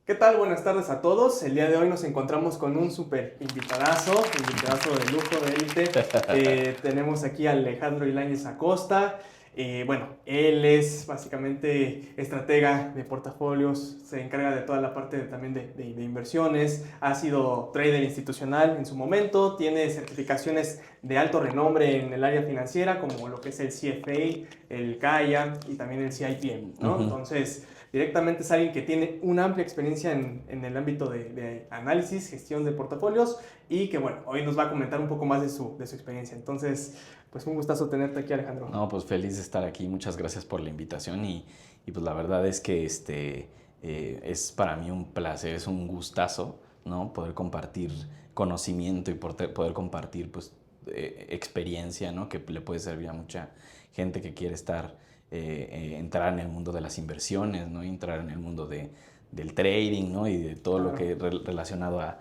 ¿Qué tal? Buenas tardes a todos. El día de hoy nos encontramos con un súper invitadazo de lujo, de élite. Tenemos aquí a Alejandro Ibáñez Acosta. Bueno, él es básicamente estratega de portafolios, se encarga de toda la parte también de inversiones, ha sido trader institucional en su momento, tiene certificaciones de alto renombre en el área financiera, como lo que es el CFA, el CAIA y también el CIPM, ¿no? Ujú. Entonces, directamente es alguien que tiene una amplia experiencia en el ámbito de análisis, gestión de portafolios y que, bueno, hoy nos va a comentar un poco más de su experiencia. Entonces, pues un gustazo tenerte aquí, Alejandro. No, pues feliz de estar aquí. Muchas gracias por la invitación y pues la verdad es que es para mí un placer, es un gustazo, ¿no? Poder compartir conocimiento y poder compartir pues experiencia, ¿no? Que le puede servir a mucha gente que quiere entrar en el mundo de las inversiones, ¿no? Y entrar en el mundo del trading, ¿no? Y de todo lo Claro. que relacionado a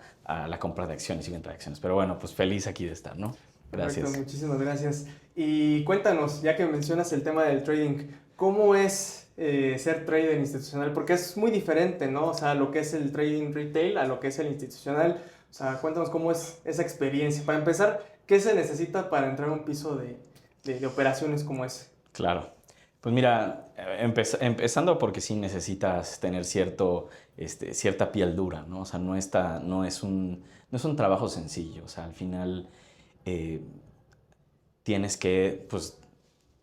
la compra de acciones y venta de acciones. Pero bueno, pues feliz aquí de estar, ¿no? Perfecto, Gracias. muchísimas gracias. Y cuéntanos, ya que mencionas el tema del trading, ¿cómo es ser trader institucional? Porque es muy diferente, ¿no? O sea, lo que es el trading retail a lo que es el institucional. O sea, cuéntanos cómo es esa experiencia. Para empezar, ¿qué se necesita para entrar a un piso de operaciones como ese? Claro. Pues mira, empezando porque sí necesitas tener cierta piel dura, ¿no? O sea, no es un trabajo sencillo. O sea, al final eh, tienes que, pues,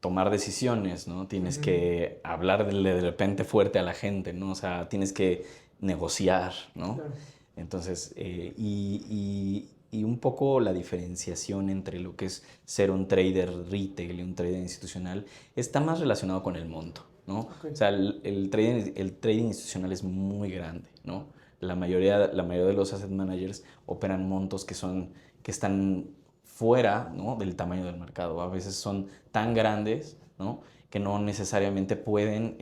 tomar decisiones, ¿no? Tienes Ujú. que hablarle de repente fuerte a la gente, ¿no? O sea, tienes que negociar, ¿no? Claro. Entonces, y un poco la diferenciación entre lo que es ser un trader retail y un trader institucional está más relacionado con el monto, ¿no? Ok. O sea, el trading institucional es muy grande, ¿no? La mayoría de los asset managers operan montos que están fuera, ¿no? Del tamaño del mercado. A veces son tan grandes, ¿no? Que no necesariamente pueden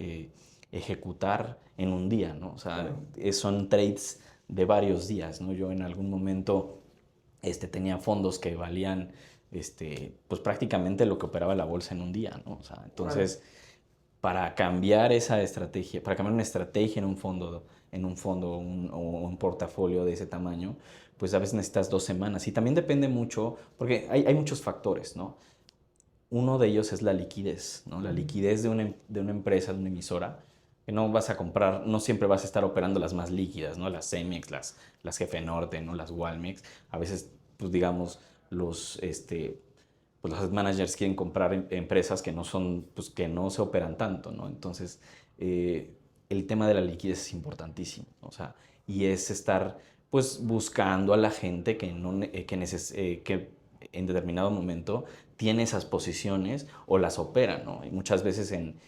ejecutar en un día, ¿no? O sea, Claro. son trades de varios días, ¿no? Yo en algún momento tenía fondos que valían pues prácticamente lo que operaba la bolsa en un día, ¿no? O sea, Órale. entonces, para cambiar esa estrategia, para cambiar una estrategia o un portafolio de ese tamaño, pues a veces necesitas 2 semanas. Y también depende mucho, porque hay muchos factores, ¿no? Uno de ellos es la liquidez, ¿no? La Ujú. liquidez de una empresa, de una emisora, que no vas a comprar, no siempre vas a estar operando las más líquidas, ¿no? Las Cemex, las Jefe Norte, ¿no? Las Walmex. A veces, pues digamos, pues los managers quieren comprar empresas que no son, pues que no se operan tanto, ¿no? Entonces, el tema de la liquidez es importantísimo, ¿no? O sea, y es estar, pues, buscando a la gente que en determinado momento tiene esas posiciones o las opera, ¿no? Y muchas veces en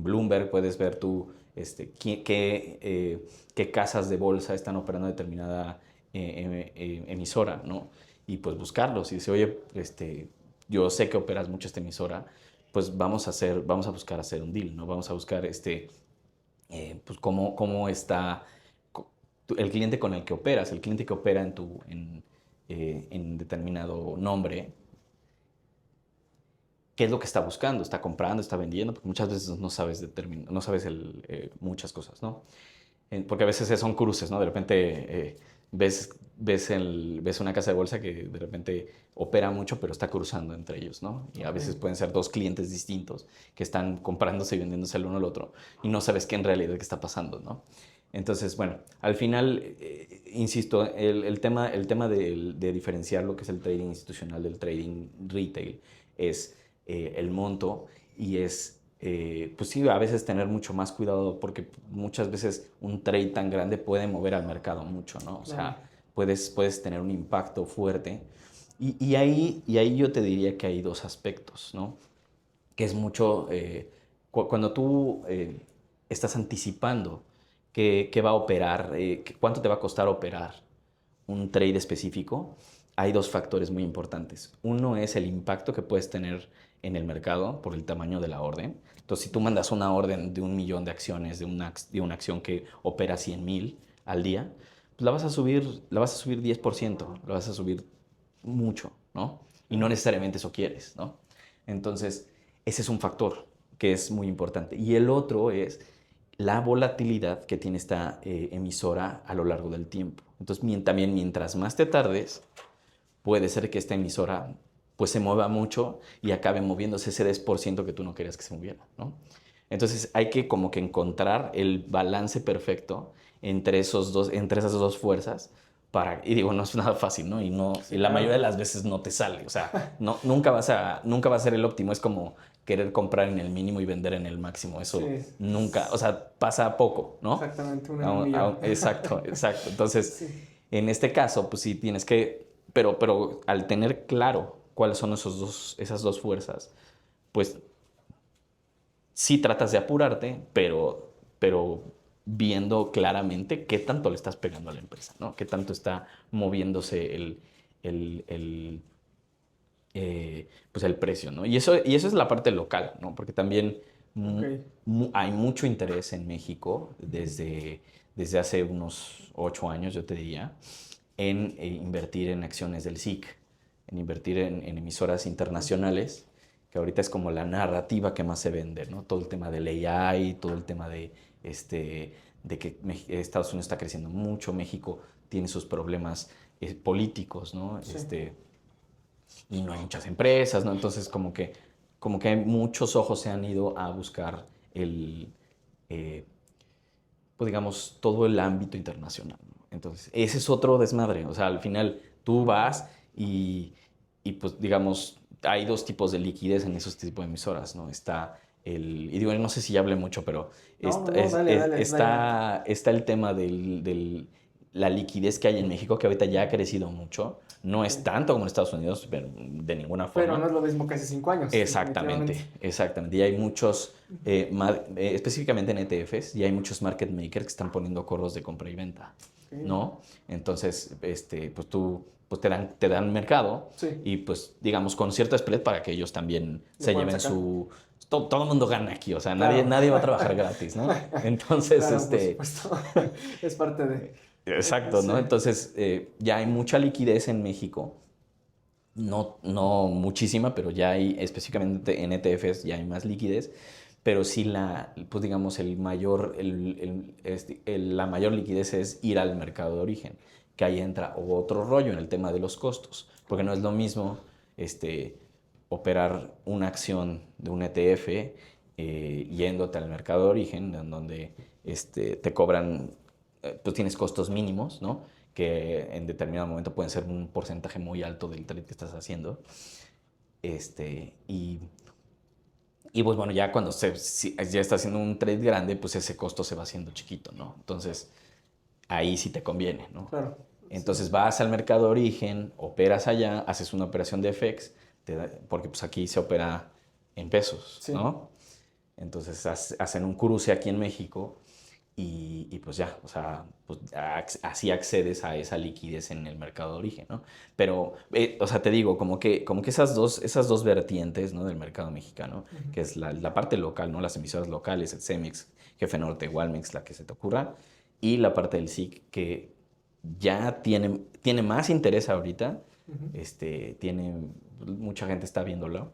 Bloomberg puedes ver tú qué casas de bolsa están operando determinada emisora, ¿no? Y pues buscarlos y decir, oye, yo sé que operas mucho esta emisora, pues vamos a buscar hacer un deal, ¿no? Vamos a buscar pues cómo está el cliente con el que operas, el cliente que opera en determinado nombre, qué es lo que está buscando, está comprando, está vendiendo, porque muchas veces no sabes muchas cosas, ¿no? Porque a veces son cruces, ¿no? De repente ves una casa de bolsa que de repente opera mucho, pero está cruzando entre ellos, ¿no? Y a Ok. veces pueden ser dos clientes distintos que están comprándose y vendiéndose el uno al otro y no sabes qué en realidad qué está pasando, ¿no? Entonces, bueno, al final, insisto, el tema de diferenciar lo que es el trading institucional del trading retail es el monto y pues sí, a veces tener mucho más cuidado porque muchas veces un trade tan grande puede mover al mercado mucho, ¿no? O Claro. sea, puedes tener un impacto fuerte. Y ahí yo te diría que hay dos aspectos, ¿no? Que es mucho, cuando tú estás anticipando qué va a operar, cuánto te va a costar operar un trade específico, hay dos factores muy importantes. Uno es el impacto que puedes tener en el mercado por el tamaño de la orden. Entonces, si tú mandas una orden de 1 millón de acciones, de una acción que opera 100,000 al día, pues la vas a subir 10%, la vas a subir mucho, ¿no? Y no Claro. necesariamente eso quieres, ¿no? Entonces, ese es un factor que es muy importante. Y el otro es la volatilidad que tiene esta emisora a lo largo del tiempo. Entonces, también mientras más te tardes, puede ser que esta emisora pues se mueva mucho y acabe moviéndose ese 10% que tú no querías que se moviera, ¿no? Entonces hay que como que encontrar el balance perfecto entre entre esas dos fuerzas y digo, no es nada fácil, ¿no? Sí, Y la claro. mayoría de las veces no te sale, o sea, nunca va a ser el óptimo, es como querer comprar en el mínimo y vender en el máximo, eso Sí. nunca, o sea, pasa poco, ¿no? Exactamente, uno en un millón. Exacto. Entonces, Sí. en este caso, pues sí tienes que, pero al tener claro cuáles son esas dos fuerzas, pues sí tratas de apurarte, pero viendo claramente qué tanto le estás pegando a la empresa, ¿no? Qué tanto está moviéndose el, pues el precio, ¿no? Y eso es la parte local, ¿no? Porque también Ok. hay mucho interés en México desde hace unos 8 años, yo te diría, en invertir en acciones del SIC, en invertir en emisoras internacionales, que ahorita es como la narrativa que más se vende, ¿no? Todo el tema del AI, todo el tema de que Estados Unidos está creciendo mucho, México tiene sus problemas políticos, ¿no? Sí. Y no hay muchas empresas, ¿no? Entonces como que muchos ojos se han ido a buscar eh, pues digamos, todo el ámbito internacional, ¿no? Entonces, ese es otro desmadre. O sea, al final tú vas y pues, digamos, hay dos tipos de liquidez en esos tipos de emisoras, ¿no? Y digo, no sé si ya hablé mucho, pero No, no, no, dale, dale, dale. está el tema la liquidez que hay en México, que ahorita ya ha crecido mucho. No Ok. es tanto como en Estados Unidos, pero de ninguna Pero forma. no es lo mismo que hace 5 años, definitivamente. Exactamente. Y hay muchos, específicamente en ETFs, y hay muchos market makers que están poniendo corros de compra y venta, Ok. ¿no? Entonces, pues pues te dan mercado Sí, y pues, digamos, con cierto spread para que ellos también lo se pueden lleven sacar. todo el mundo gana aquí, o sea, nadie, Claro. nadie va a trabajar gratis, ¿no? Entonces, Claro, por supuesto. Es parte de. exacto, Sí. ¿no? Entonces, ya hay mucha liquidez en México, no muchísima, pero ya hay, específicamente en ETFs, ya hay más liquidez, pero sí pues digamos, la mayor liquidez es ir al mercado de origen, que ahí entra otro rollo en el tema de los costos, porque no es lo mismo operar una acción de un ETF yéndote al mercado de origen, en donde te cobran, pues tienes costos mínimos, ¿no? Que en determinado momento pueden ser un porcentaje muy alto del trade que estás haciendo. Este, y, y pues bueno, ya cuando si ya está haciendo un trade grande, pues ese costo se va haciendo chiquito, ¿no? Entonces, ahí sí te conviene, ¿no? Claro. Sí. Entonces vas al mercado de origen, operas allá, haces una operación de FX, porque pues aquí se opera en pesos, Sí. ¿no? Entonces hacen un cruce aquí en México y pues ya, o sea, pues así accedes a esa liquidez en el mercado de origen, ¿no? Pero, o sea, te digo, como que esas dos vertientes, ¿no? Del mercado mexicano, Ujú. que es la parte local, ¿no? Las emisoras locales, el Cemex, Jefe Norte, Walmex, la que se te ocurra, y la parte del SIC, que ya tiene más interés ahorita, Ujú. mucha gente está viéndolo,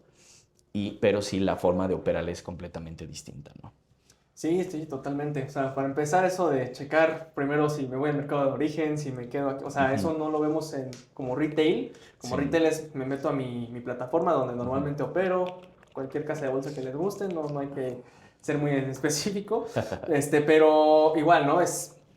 pero sí la forma de operar es completamente distinta, ¿no? Sí, sí, totalmente. O sea, para empezar, eso de checar primero si me voy al mercado de origen, si me quedo aquí. O sea, Ujú. eso no lo vemos como retail. Como Sí. retail me meto a mi plataforma donde Ujú. normalmente opero, cualquier casa de bolsa que les guste, no hay que ser muy específico. Pero igual, ¿no?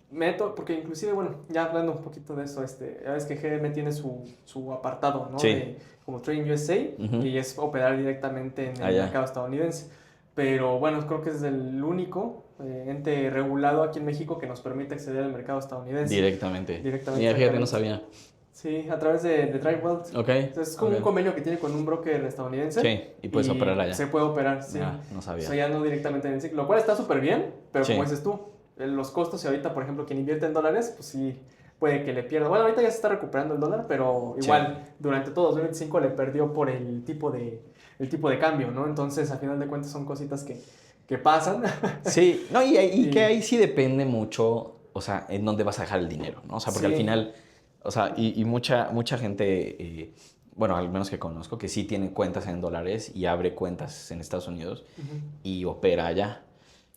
Meto, porque inclusive, bueno, ya hablando un poquito de eso, ya ves que GM tiene su apartado, ¿no? Sí. De como Trading USA Ujú. y es operar directamente en el Allá. mercado estadounidense. Pero bueno, creo que es el único ente regulado aquí en México que nos permite acceder al mercado estadounidense. Directamente. Directamente, Mira, fíjate, no exactamente. sabía. Sí, a través de Dry Wealth. Ok, Entonces es como un ok. convenio que tiene con un broker estadounidense Sí, y puedes operar y allá. se puede operar, sí. Mira, no O sea, sabía. ya no directamente en el ciclo, lo cual está súper bien, pero como Sí, dices tú, los costos y ahorita, por ejemplo, quien invierte en dólares, pues sí puede que le pierda. Bueno, ahorita ya se está recuperando el dólar, pero sí. igual durante todo 2025 le perdió por el tipo de cambio, ¿no? Entonces, a final de cuentas son cositas que pasan. Sí, no, y que Y ahí sí depende mucho, o sea, en dónde vas a dejar el dinero, ¿no? O sea, porque al sí, final, o sea, y mucha gente, bueno, al menos que conozco, que sí tiene cuentas en dólares y abre cuentas en Estados Unidos ujú, y opera allá.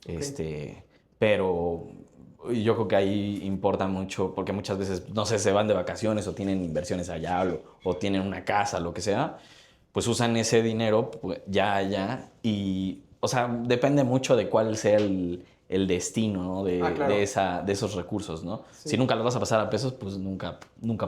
ok. Este, pero yo creo que ahí importa mucho, porque muchas veces, no sé, se van de vacaciones o tienen inversiones allá o tienen una casa, lo que sea, pues usan ese dinero pues, ya allá y, o sea, depende mucho de cuál sea el destino, ¿no? Claro. De esos recursos, ¿no? Sí. Si nunca los vas a pasar a pesos, pues nunca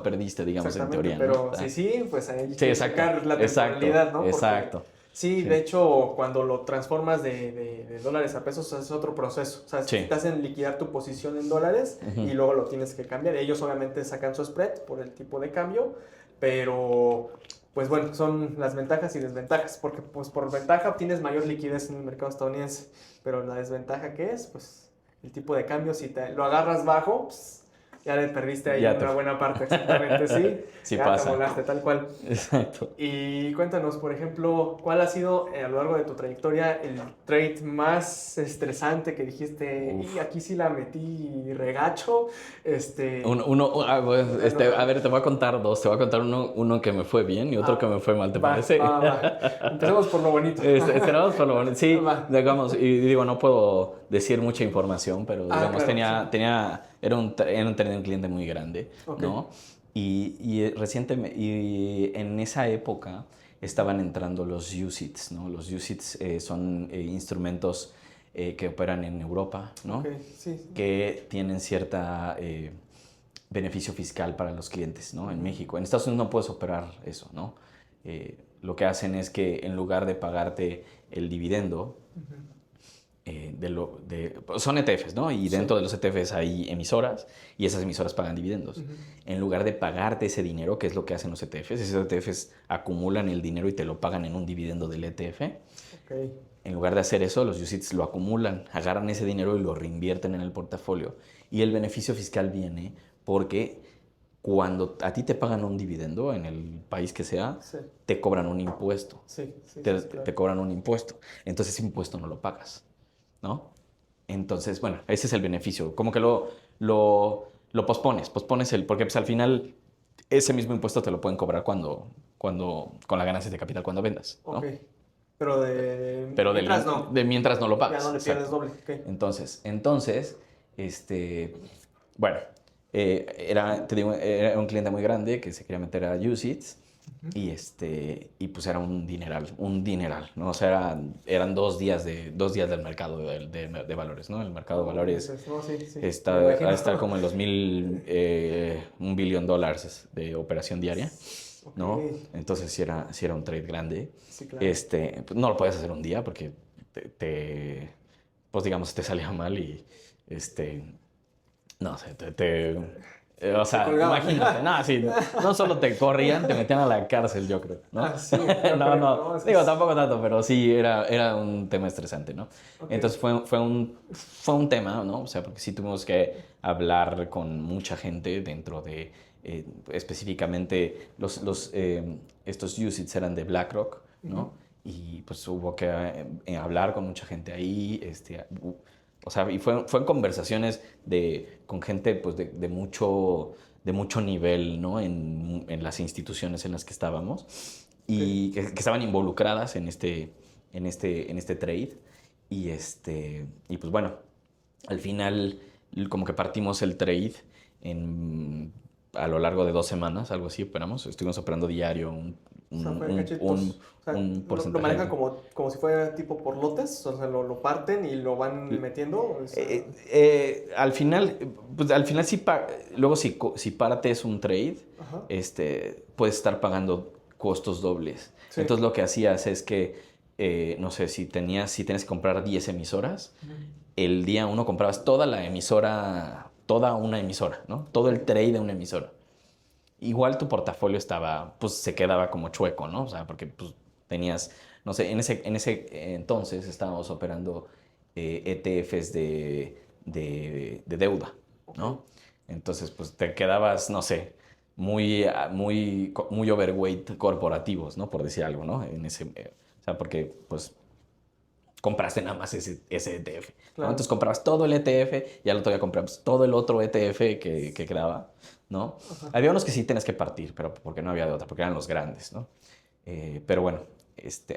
perdiste, digamos, en Exactamente, teoría, ¿no? pero O sea, sí, pues hay sí, que exacto, checar la temporalidad, ¿no? Porque exacto. sí, de Sí, hecho, cuando lo transformas de dólares a pesos es otro proceso. O sea, sí. te hacen liquidar tu posición en dólares y Ujú. luego lo tienes que cambiar. Ellos obviamente sacan su spread por el tipo de cambio, pero pues bueno, son las ventajas y desventajas, porque pues por ventaja obtienes mayor liquidez en el mercado estadounidense, pero la desventaja que es, pues el tipo de cambio, si te lo agarras bajo, pues ya le perdiste ahí Ya te... una buena parte, exactamente, sí, Sí ya te pasa. volaste tal cual. Exacto. Y cuéntanos, por ejemplo, ¿cuál ha sido a lo largo de tu trayectoria el trade más estresante que dijiste, y Uf. aquí sí la metí regacho? A ver, te voy a contar dos. Te voy a contar uno que me fue bien y otro que Ah, me fue mal, ¿te va, parece? va, va. Empecemos por lo bonito. Esperamos por lo menos. Sí, Va. digamos, y digo, no puedo decir mucha información, pero digamos, Claro, sí. era un cliente muy grande, Ok. ¿no? Y en esa época estaban entrando los UCITS, ¿no? Los UCITS son instrumentos que operan en Europa, Ok, ¿no? sí, sí. Que tienen cierta beneficio fiscal para los clientes, ¿no? En México. En Estados Unidos no puedes operar eso, ¿no? Lo que hacen es que en lugar de pagarte el dividendo, Ujú. son ETFs, ¿no? Y Sí. dentro de los ETFs hay emisoras y esas emisoras pagan dividendos. Ujú. En lugar de pagarte ese dinero, que es lo que hacen los ETFs, esos ETFs acumulan el dinero y te lo pagan en un dividendo del ETF. Ok. En lugar de hacer eso, los UCITS lo acumulan, agarran ese dinero y lo reinvierten en el portafolio. Y el beneficio fiscal viene porque cuando a ti te pagan un dividendo en el país que sea, Sí, te cobran un impuesto. sí, sí, Te, sí, te claro. cobran un impuesto. Entonces ese impuesto no lo pagas, ¿no? Entonces, bueno, ese es el beneficio. Como que lo pospones porque pues, al final ese mismo impuesto te lo pueden cobrar con la ganancia de capital cuando vendas, Ok. ¿no? Pero de Pero mientras no. de mientras no lo Ya no pagas, le pierdes exacto. doble. Ok. Entonces, este, bueno, te digo, era un cliente muy grande que se quería meter a UCITS Ujú. y pues era un dineral, ¿no? O sea, eran 2 días del mercado de valores, ¿no? El mercado de No, valores no, sí, sí. Me está imagino. a estar como en los $1 billón de operación diaria, Ok. ¿no? Entonces sí era un trade grande. Sí, claro. Pues, no lo podías hacer un día porque pues digamos, te salía mal y no sé, o Te sea, colgaban. imagínate, no, sí, no solo te corrían, te metían a la cárcel, yo creo, ¿no? Sí, yo No, creo, no, ¿no? Es que digo, tampoco tanto, pero sí era un tema estresante, ¿no? ok. Entonces fue un tema, ¿no? O sea, porque sí tuvimos que hablar con mucha gente dentro de, específicamente, estos UCITS eran de BlackRock, Ujú. ¿no? Y pues hubo que hablar con mucha gente ahí, o sea, y fue conversaciones con gente pues, de mucho nivel, ¿no? En las instituciones en las que estábamos Ok. y que estaban involucradas en este trade. Y pues bueno, al final como que partimos el trade a lo largo de 2 semanas, algo así operamos. Estuvimos operando diario O sea, fue en cachitos. O sea, un lo manejan porcentaje. como si fuera tipo por lotes. O sea, lo parten y lo van metiendo. O sea, Al final luego si partes un trade, ajá. puedes estar pagando costos dobles. Sí. Entonces lo que hacías es que, no sé, si tienes que comprar 10 emisoras, Ujú. el día uno comprabas toda la emisora, toda una emisora, ¿no? Todo el trade de una emisora. Igual tu portafolio pues se quedaba como chueco, ¿no? O sea, porque pues tenías, no sé, en ese entonces estábamos operando ETFs de deuda, Ok. ¿no? Entonces, pues te quedabas, no sé, muy overweight corporativos, ¿no? Por decir algo, ¿no? O sea, porque pues compraste nada más ese ETF, ¿no? Claro. Entonces comprabas todo el ETF y al otro día comprabas todo el otro ETF que quedaba, ¿no? Ajá. Había unos que sí tienes que partir, pero porque no había de otra, porque eran los grandes, ¿no? Pero bueno,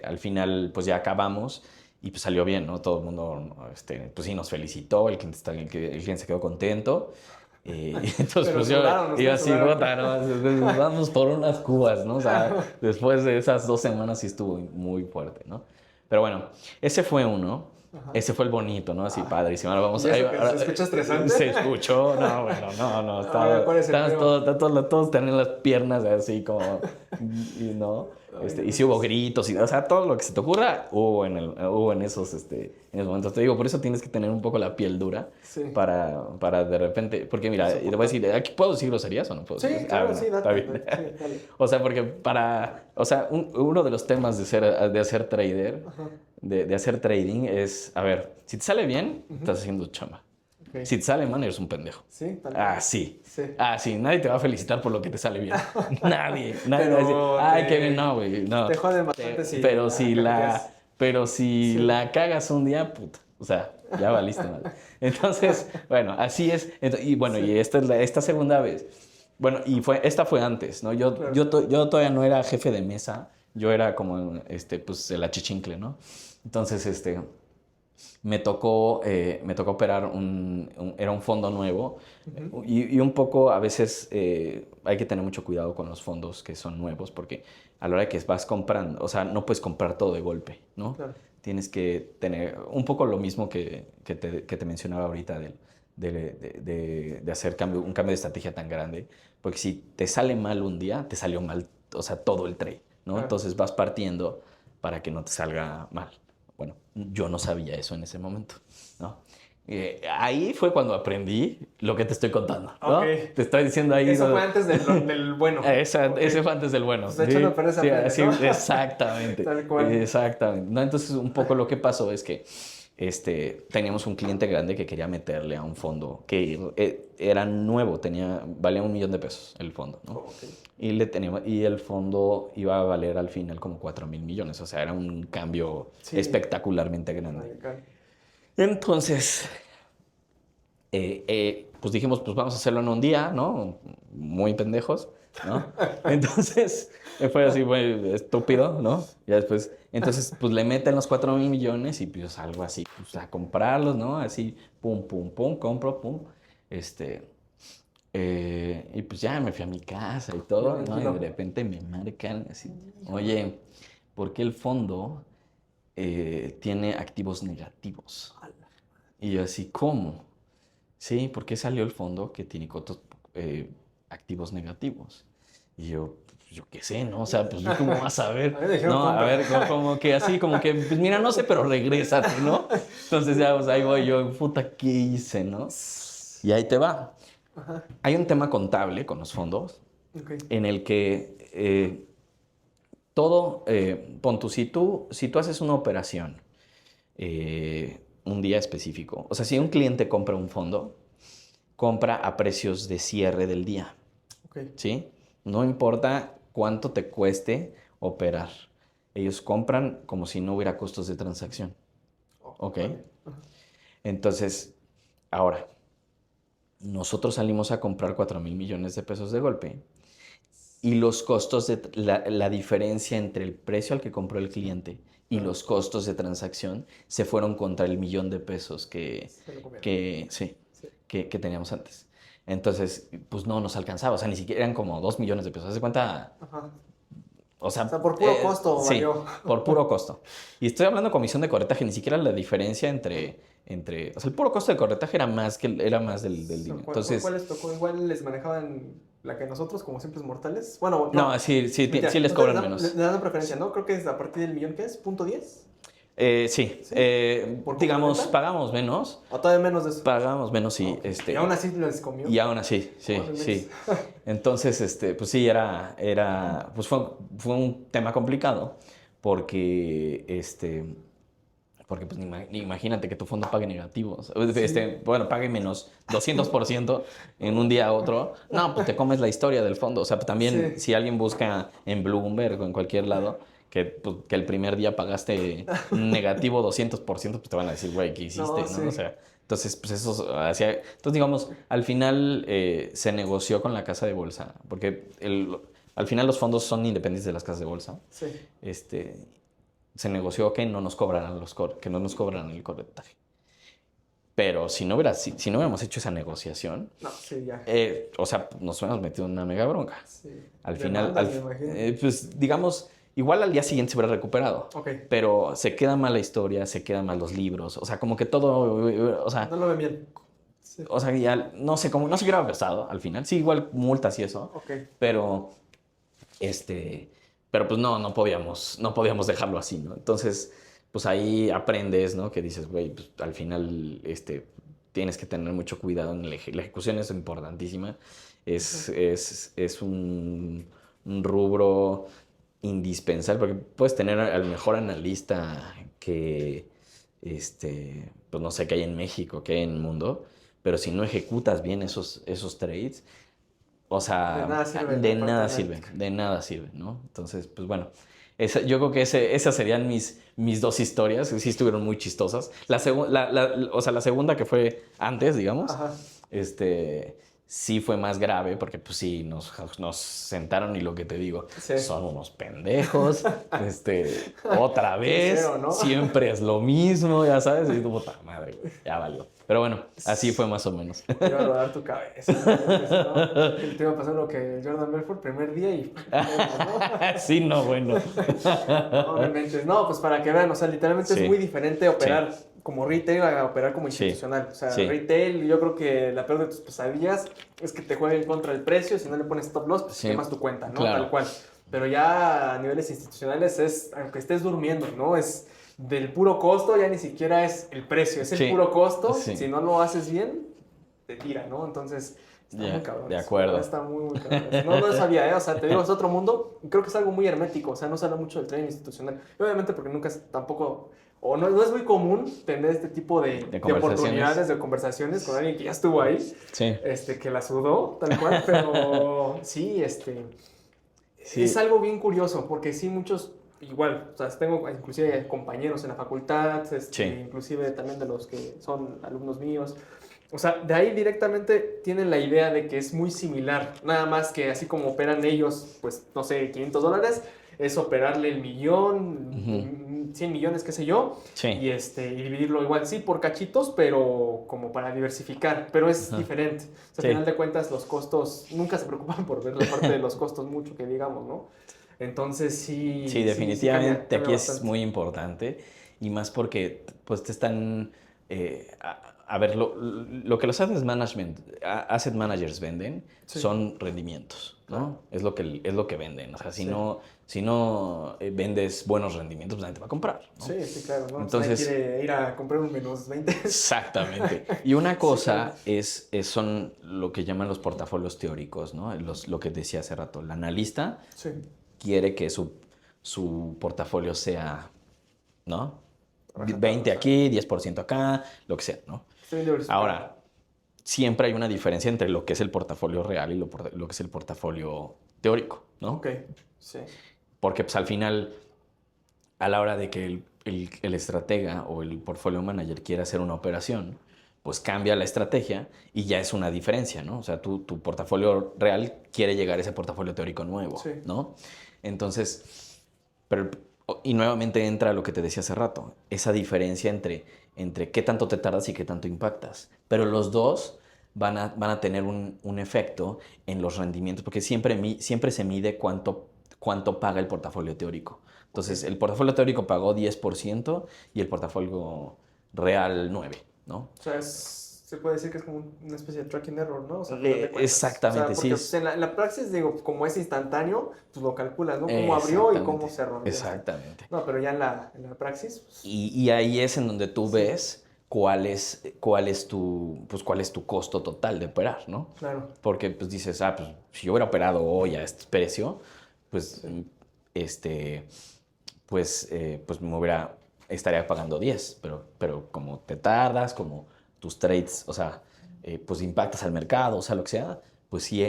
al final pues ya acabamos y pues salió bien, ¿no? Todo el mundo, pues sí, nos felicitó, el cliente se quedó contento. Y entonces Pero pues yo sudaron, iba ustedes así, sudaron. "Bota, ¿no? Vamos por unas cubas, ¿no? O sea, después de esas 2 semanas sí estuvo muy fuerte, ¿no? Pero bueno, ese fue uno. Ajá. Ese fue el bonito, ¿no? Así padrísimo. Ahora vamos ¿Y eso que se escucha estresante? Se escuchó, no, bueno, no, ¿Cuál es el estábamos feo? todos tenían las piernas así como, y no, Ay, no y sí hubo manches. gritos, o sea, todo lo que se te ocurra hubo en esos momentos. Te digo, por eso tienes que tener un poco la piel dura Sí. para de repente, porque mira, y te voy a Soportar. decir, ¿aquí puedo decir groserías o no puedo Sí, decir? claro, Bueno, sí, está date, bien. sí, dale. O sea, porque o sea, uno de los temas de hacer trader, Ajá. de hacer trading es, a ver, si te sale bien, Ujú. estás haciendo chamba. Ok. Si te sale mal, eres un pendejo. Sí, tal Ah, cual. sí. Sí. Ah, sí. Nadie te va a felicitar por lo que te sale bien. Nadie. Nadie va a decir, Pero ay, qué bien. No, güey. No. te joden bastante si Pero la si cajeteas. pero si Sí. la cagas un día, puta. O sea, ya valiste mal. Entonces, bueno, así es. Y bueno, Sí. y esta segunda vez. Bueno, esta fue antes, ¿no? Claro. Yo todavía no era jefe de mesa. Yo era como, pues, el achichincle, ¿no? Entonces, me tocó operar era un fondo nuevo Ujú. y un poco a veces hay que tener mucho cuidado con los fondos que son nuevos porque a la hora que vas comprando, o sea, no puedes comprar todo de golpe, ¿no? Claro. Tienes que tener un poco lo mismo que te mencionaba ahorita de hacer un cambio de estrategia tan grande, porque si te sale mal un día, te salió mal, o sea, todo el trade, ¿no? Claro. Entonces vas partiendo para que no te salga mal. Bueno, yo no sabía eso en ese momento, ¿no? Ahí fue cuando aprendí lo que te estoy contando, ¿no? Ok. Te estoy diciendo ahí... Eso fue antes del bueno. Ok. Ese fue antes del bueno. Pues de hecho no parece Sí, aprende, así, ¿no? exactamente. Tal cual. Exactamente. ¿No? Entonces, un poco lo que pasó es que teníamos un cliente grande que quería meterle a un fondo que era nuevo, valía $1,000,000 el fondo, ¿no? Ok. Y el fondo iba a valer al final como 4,000,000,000. O sea, era un cambio Sí. espectacularmente grande. Radical. Entonces, pues dijimos, pues vamos a hacerlo en un día, ¿no? Muy pendejos, ¿no? Entonces, fue así, muy estúpido, ¿no? Ya después, entonces, pues le meten los 4,000,000,000 y pues algo así, pues a comprarlos, ¿no? Así, pum, pum, pum, compro, pum. Y pues ya me fui a mi casa y todo, ¿no? Y de repente me marcan así, oye, ¿por qué el fondo tiene activos negativos? Y yo así, ¿cómo? Sí, ¿por qué salió el fondo que tiene activos negativos? Y yo, pues, yo qué sé, ¿no? O sea, pues yo cómo vas a A mí ver, me dijeron ¿no? A compra. ver, como que así, como que, pues mira, no sé, pero regrésate, ¿no? Entonces ya, pues ahí voy yo, puta, ¿qué hice, no? Y ahí te va. Ajá. Hay un tema contable con los fondos Ok. en el que pon tú, si tú haces una operación un día específico, o sea, si un cliente compra un fondo, compra a precios de cierre del día, Ok. ¿sí? No importa cuánto te cueste operar. Ellos compran como si no hubiera costos de transacción, Oh, ¿ok? vale. Ajá. Entonces, ahora, nosotros salimos a comprar 4,000,000,000 de golpe y los costos la diferencia entre el precio al que compró el cliente y Claro. los costos de transacción se fueron contra el $1,000,000 Se lo comieron. sí, Sí. que teníamos antes. Entonces, pues no nos alcanzaba, o sea, ni siquiera eran como $2,000,000. ¿Haz de cuenta? Ajá. O O sea, sea, por puro costo sí, valió. por puro costo. Y estoy hablando de comisión de corretaje, ni siquiera la diferencia o sea, el puro costo de corretaje era más del dinero. ¿Cuál Entonces, les tocó? Igual les manejaban la que nosotros, como simples mortales. Bueno, no, no. sí Mentira. les Ustedes cobran le menos. dan preferencia, ¿no? Creo que es a partir del millón, ¿qué es? ¿.10? Sí, ¿Sí? ¿Por digamos, compraventa? pagamos menos. O todavía menos de eso. Pagamos menos, sí. Ok. Y aún así les comió. Y aún así, sí, Órale. sí. Entonces, pues sí, pues fue un tema complicado porque, porque pues imagínate que tu fondo pague negativos. Sí. Bueno, pague menos 200% en un día a otro. No, pues te comes la historia del fondo. O sea, también Sí. si alguien busca en Bloomberg o en cualquier lado pues, que el primer día pagaste negativo 200%, pues te van a decir, güey, ¿qué hiciste? No, ¿No? sí. O sea, entonces, pues eso hacía... Entonces, digamos, al final se negoció con la casa de bolsa, porque al final los fondos son independientes de las casas de bolsa. Sí. Este, se negoció que no nos cobraran que no nos cobraran el corretaje. Pero si no hubiéramos hecho esa negociación, No, sí, ya. O sea, nos hubiéramos metido en una mega bronca. Sí. Al final, Demandas, me imagino. pues digamos, igual al día siguiente se hubiera recuperado. Ok. Pero se queda mal la historia, se quedan mal los libros, o sea, como que todo, o sea, No lo ven bien. Sí. o sea, ya no sé cómo, no se hubiera pasado al final. Sí, igual multas y eso, Ok. pero pero pues no podíamos dejarlo así, ¿no? Entonces, pues ahí aprendes, ¿no? Que dices, güey, pues al final, tienes que tener mucho cuidado en la ejecución es importantísima. Es un rubro indispensable porque puedes tener al mejor analista que, pues no sé, que hay en México, que hay en el mundo, pero si no ejecutas bien esos trades, o sea, de nada sirve, ¿no? Entonces, pues bueno, yo creo que esas serían mis dos historias, que sí estuvieron muy chistosas. O sea, la segunda que fue antes, digamos, Ajá. sí fue más grave, porque pues sí, nos sentaron y lo que te digo, Sí. son unos pendejos, otra vez, Sincero, ¿no? siempre es lo mismo, ya sabes, y tu puta madre, güey, ya valió. Pero bueno, así fue más o menos. Te iba a rodar tu cabeza. ¿No? Te iba a pasar lo que Jordan Belfort primer día y... ¿no? Sí, no, bueno. No, no inventes. No, pues para que vean, o sea, literalmente Sí. es muy diferente operar como retail a operar como institucional. O sea, Sí. retail, yo creo que la peor de tus pesadillas es que te jueguen contra el precio. Si no le pones stop loss, pues Sí. quemas tu cuenta, ¿no? Claro. Tal cual. Pero ya a niveles institucionales es, aunque estés durmiendo, ¿no? Es del puro costo, ya ni siquiera es el precio, es el Sí. puro costo. Sí. Si no lo haces bien, te tira, ¿no? Entonces, está Ya, muy cabrón. de acuerdo. Está muy cabrón. No lo sabía, ¿eh? O sea, te digo, es otro mundo. Creo que es algo muy hermético, o sea, no se habla mucho del trading institucional. Y obviamente porque nunca es tampoco, o no es muy común tener este tipo de oportunidades, de conversaciones con alguien que ya estuvo ahí, Sí. que la sudó, tal cual, pero sí, Sí. es algo bien curioso, porque sí, muchos, igual, o sea, tengo inclusive compañeros en la facultad, Sí. inclusive también de los que son alumnos míos. O sea, de ahí directamente tienen la idea de que es muy similar, nada más que así como operan ellos, pues, no sé, $500, es operarle el millón, 100 millones, qué sé yo, Sí. y dividirlo igual, sí, por cachitos, pero como para diversificar, pero es diferente. O sea, Sí. al final de cuentas, los costos, nunca se preocupan por ver la parte de los costos mucho, que digamos, ¿no? Entonces, sí. Sí, definitivamente cambia aquí es bastante. muy importante y más porque pues te están, a ver, lo que los asset managers venden Sí. son rendimientos, ¿no? Claro. Es lo que venden, o sea, si Sí. no vendes buenos rendimientos, pues nadie te va a comprar, ¿no? Sí, claro, ¿no? Entonces, Nadie quiere ir a comprar un menos 20. exactamente. Y una cosa claro. son lo que llaman los portafolios teóricos, ¿no? Lo que decía hace rato, el analista Sí. quiere que su portafolio sea, ¿no? Ajá, 20 claro, aquí, 10% acá, lo que sea, ¿no? Estoy diversificado. Ahora, siempre hay una diferencia entre lo que es el portafolio real y lo que es el portafolio teórico, ¿no? Ok, sí. Porque pues al final, a la hora de que el estratega o el portfolio manager quiera hacer una operación, pues cambia la estrategia y ya es una diferencia, ¿no? O sea, tu portafolio real quiere llegar a ese portafolio teórico nuevo, Sí. ¿no? Entonces, y nuevamente entra lo que te decía hace rato, esa diferencia entre qué tanto te tardas y qué tanto impactas. Pero los dos van a tener un efecto en los rendimientos, porque siempre se mide cuánto paga el portafolio teórico. Entonces, el portafolio teórico pagó 10% y el portafolio real 9%, ¿no? O sea, se puede decir que es como una especie de tracking error, ¿no? O sea, al final de cuentas. Exactamente, o sea, porque, sí. pues, en la praxis, digo, como es instantáneo, pues lo calculas, ¿no? Cómo abrió y cómo cerró. Exactamente. No, pero ya en la praxis. Pues, y ahí es en donde tú ves cuál es tu costo total de operar, ¿no? claro. Porque pues dices, pues si yo hubiera operado hoy a este precio, pues estaría pagando 10, pero como te tardas, como tus trades, o sea, pues impactas al mercado, o sea, lo que sea, pues sí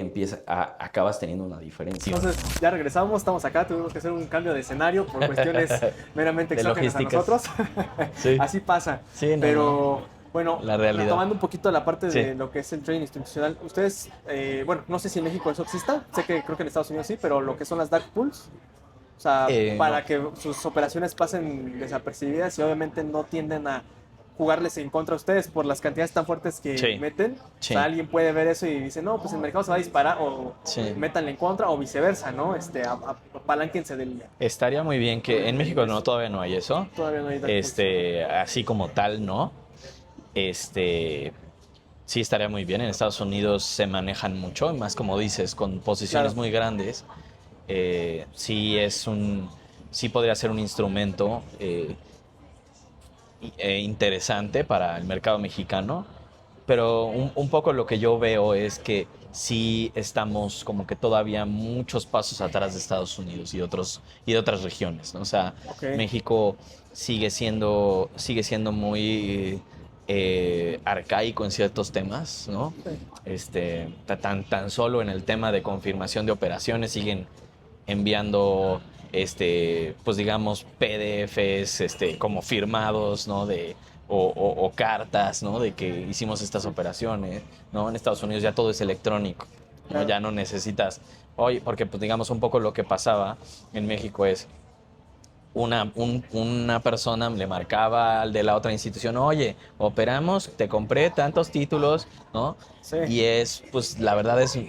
acabas teniendo una diferencia. Entonces, ya regresamos, estamos acá, tuvimos que hacer un cambio de escenario por cuestiones meramente De exógenas a logísticas. nosotros. Sí. Así pasa. Sí, no, Pero, bueno, la realidad. retomando un poquito la parte Sí. de lo que es el trading institucional, ustedes, bueno, no sé si en México eso exista, sé que creo que en Estados Unidos sí, pero lo que son las dark pools. O sea, para No. que sus operaciones pasen desapercibidas y obviamente no tienden a jugarles en contra a ustedes por las cantidades tan fuertes que Sí, meten. O sí, sea, alguien puede ver eso y dice, no, pues el mercado se va a disparar o sí. métanle en contra o viceversa, ¿no? Apalánquense del... Estaría muy bien que en del México no, inglés. todavía no hay eso. Todavía no hay dark pools. Así como tal, no. Este, sí estaría muy bien. En Estados Unidos se manejan mucho, más como dices, con posiciones Claro. muy grandes. Sí sí podría ser un instrumento interesante para el mercado mexicano, pero un poco lo que yo veo es que sí estamos como que todavía muchos pasos atrás de Estados Unidos y de otras regiones, ¿no? O sea, Ok. México sigue siendo muy arcaico en ciertos temas, ¿no? Sí. Tan solo en el tema de confirmación de operaciones siguen enviando pues digamos PDFs como firmados, ¿no? O cartas, ¿no? De que hicimos estas operaciones, ¿no? En Estados Unidos ya todo es electrónico, ¿no? Claro. Ya no necesitas, oye, porque pues digamos un poco lo que pasaba en México es una persona le marcaba al de la otra institución, oye, operamos, te compré tantos títulos, ¿no? Sí. Y pues la verdad es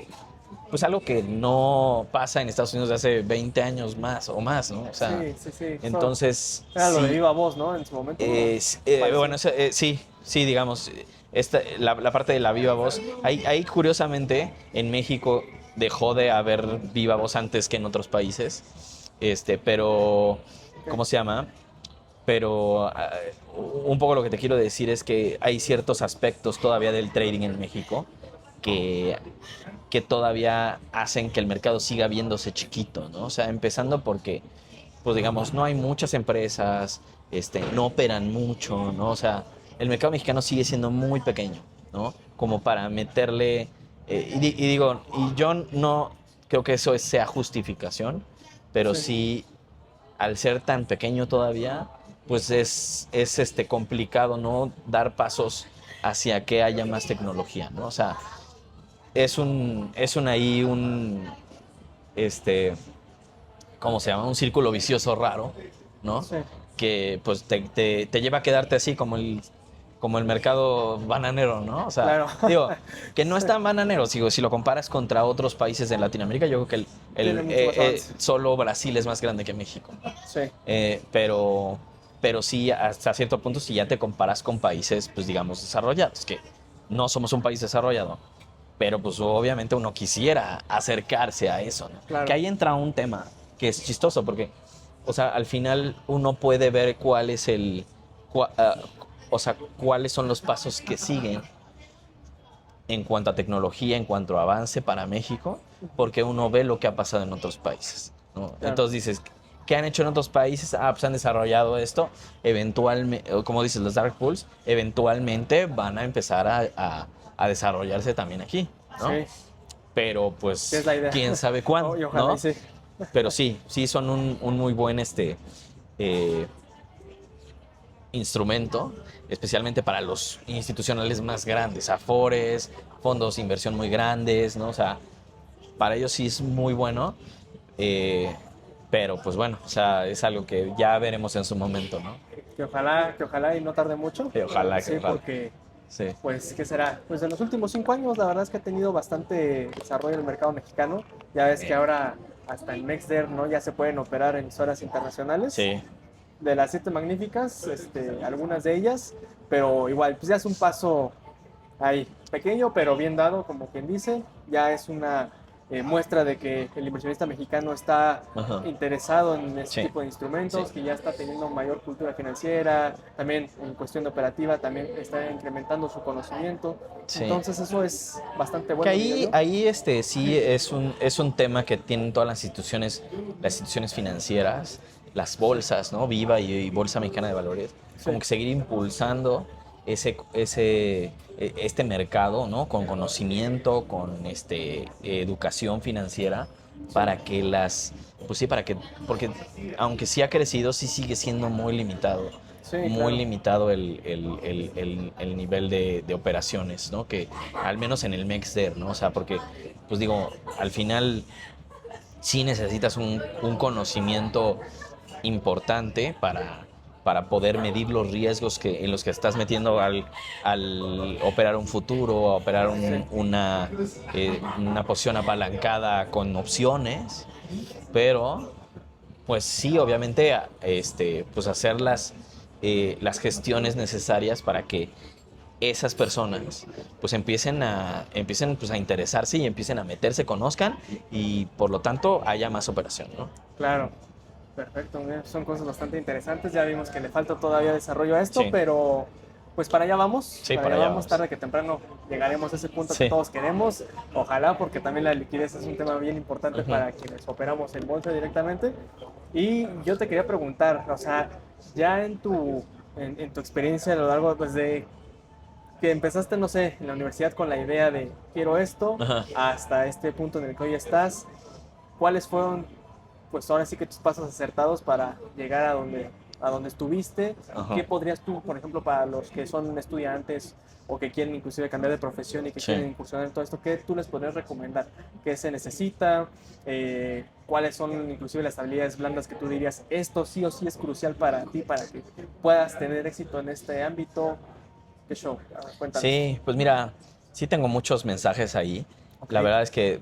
pues algo que no pasa en Estados Unidos de hace 20 años más o más, ¿no? O sea, Sí, sí, sí. Eso entonces era lo de sí, viva voz, ¿no? En su momento. Parecido. bueno, sí, digamos, la parte de la viva voz, ahí curiosamente en México dejó de haber viva voz antes que en otros países, pero, ¿cómo se llama? Pero un poco lo que te quiero decir es que hay ciertos aspectos todavía del trading en México que, que todavía hacen que el mercado siga viéndose chiquito, ¿no? O sea, empezando porque, pues digamos, no hay muchas empresas, no operan mucho, ¿no? O sea, el mercado mexicano sigue siendo muy pequeño, ¿no? Como para meterle, y digo, y yo no creo que eso sea justificación, pero Sí. sí, al ser tan pequeño todavía, pues es complicado, ¿no? Dar pasos hacia que haya más tecnología, ¿no? O sea, es un ahí un, este, ¿cómo se llama? Un círculo vicioso raro, ¿no? Sí. Que pues te lleva a quedarte así como el mercado bananero, ¿no? O sea, Claro. digo, que no es Sí. tan bananero, digo, si lo comparas contra otros países de Latinoamérica, yo creo que Tiene mucho más avance. solo Brasil es más grande que México. Sí. Pero sí, hasta cierto punto, si ya te comparas con países, pues digamos, desarrollados, que no somos un país desarrollado, pero pues obviamente uno quisiera acercarse a eso, ¿no? Claro. Que ahí entra un tema que es chistoso, porque, o sea, al final uno puede ver cuál es o sea, cuáles son los pasos que siguen en cuanto a tecnología, en cuanto a avance para México, porque uno ve lo que ha pasado en otros países, ¿no? Claro. Entonces dices, ¿qué han hecho en otros países? Ah, pues han desarrollado esto, eventualmente, como dices, los dark pools, eventualmente van a empezar a desarrollarse también aquí, ¿no? Sí. Pero Sí, pues, es la idea. quién sabe cuándo, Y ojalá ¿no? y sí. Pero sí son un muy buen eh, instrumento, especialmente para los institucionales más grandes, Afores, fondos de inversión muy grandes, ¿no? O sea, para ellos sí es muy bueno, eh, pero pues bueno, o sea, es algo que ya veremos en su momento, ¿no? Que ojalá y no tarde mucho. Que ojalá, Sí, que ojalá. porque, Sí. pues, ¿qué será? Pues en los últimos 5 años, la verdad es que ha tenido bastante desarrollo en el mercado mexicano. Ya ves que ahora hasta en MexDer, ¿no? Ya se pueden operar en horas internacionales. Sí, De las 7 magníficas, algunas de ellas, pero igual, pues ya es un paso ahí, pequeño, pero bien dado, como quien dice. Ya es una muestra de que el inversionista mexicano está ajá, interesado en este sí, tipo de instrumentos, sí. que ya está teniendo mayor cultura financiera, también en cuestión de operativa, también está incrementando su conocimiento. Sí. Entonces eso es bastante Que bueno. diría ahí yo. sí es un tema que tienen todas las instituciones financieras, las bolsas, ¿no? Viva y Bolsa Mexicana de Valores, como Sí. que seguir impulsando este mercado, ¿no? Con conocimiento, con educación financiera, para que pues sí, porque aunque sí ha crecido, sí sigue siendo muy limitado. Sí, Muy claro. limitado el nivel de operaciones, ¿no? Que al menos en el MexDer, ¿no? O sea, porque, pues digo, al final sí necesitas un conocimiento importante para poder medir los riesgos en los que estás metiendo al operar un futuro, a operar una posición apalancada con opciones, pero pues sí, obviamente, pues hacer las gestiones necesarias para que esas personas pues empiecen pues a interesarse y empiecen a meterse, conozcan y por lo tanto haya más operación, ¿no? Claro, perfecto. Mira, son cosas bastante interesantes. Ya vimos que le falta todavía desarrollo a esto, Sí. pero pues para allá vamos. Sí, Para allá vamos. Tarde que temprano llegaremos a ese punto que Sí. todos queremos. Ojalá, porque también la liquidez es un tema bien importante Ujú. para quienes operamos en bolsa directamente. Y yo te quería preguntar, o sea, ya en tu experiencia a lo largo pues, de que empezaste, no sé, en la universidad con la idea de quiero esto, Ajá. hasta este punto en el que hoy estás, ¿cuáles fueron, pues ahora sí que tus pasos acertados para llegar a donde estuviste? Ajá. ¿Qué podrías tú, por ejemplo, para los que son estudiantes o que quieren inclusive cambiar de profesión y que Sí. quieren incursionar en todo esto, qué tú les podrías recomendar? ¿Qué se necesita? ¿Cuáles son inclusive las habilidades blandas que tú dirías, esto sí o sí es crucial para ti, para que puedas tener éxito en este ámbito? ¿Qué show? A ver, cuéntanos. Sí, pues mira, sí tengo muchos mensajes ahí. Ok. La verdad es que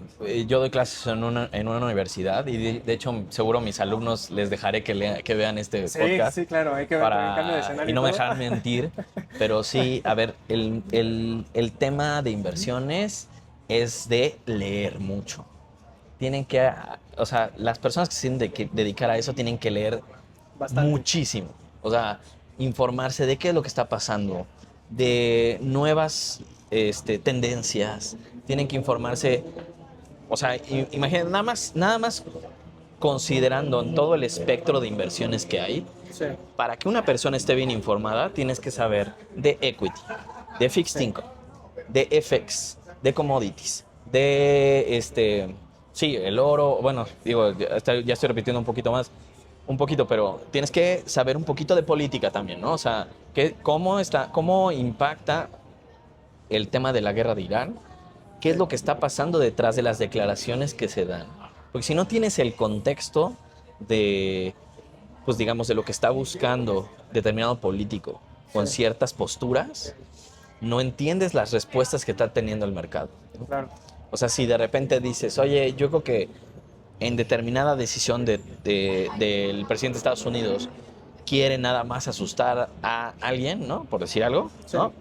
yo doy clases en una universidad y de hecho seguro mis alumnos les dejaré que vean este Sí, podcast sí, claro, hay que ver el cambio de escenario y no me todo. dejarán mentir. Pero sí, a ver, el tema de inversiones es de leer mucho. Tienen que, o sea, las personas que se tienen que dedicar a eso tienen que leer Bastante. muchísimo. O sea, informarse de qué es lo que está pasando, de nuevas tendencias. Tienen que informarse, o sea, imaginen, nada más considerando en todo el espectro de inversiones que hay, Sí, para que una persona esté bien informada, tienes que saber de equity, de fixed Sí. income, de FX, de commodities, de sí, el oro, bueno, digo, ya estoy repitiendo un poquito, pero tienes que saber un poquito de política también, ¿no? O sea, cómo impacta el tema de la guerra de Irán, qué es lo que está pasando detrás de las declaraciones que se dan. Porque si no tienes el contexto de, pues digamos, de lo que está buscando determinado político con Sí. ciertas posturas, no entiendes las respuestas que está teniendo el mercado. claro. O sea, si de repente dices, oye, yo creo que en determinada decisión del presidente de Estados Unidos quiere nada más asustar a alguien, ¿no? Por decir algo, Sí. ¿no?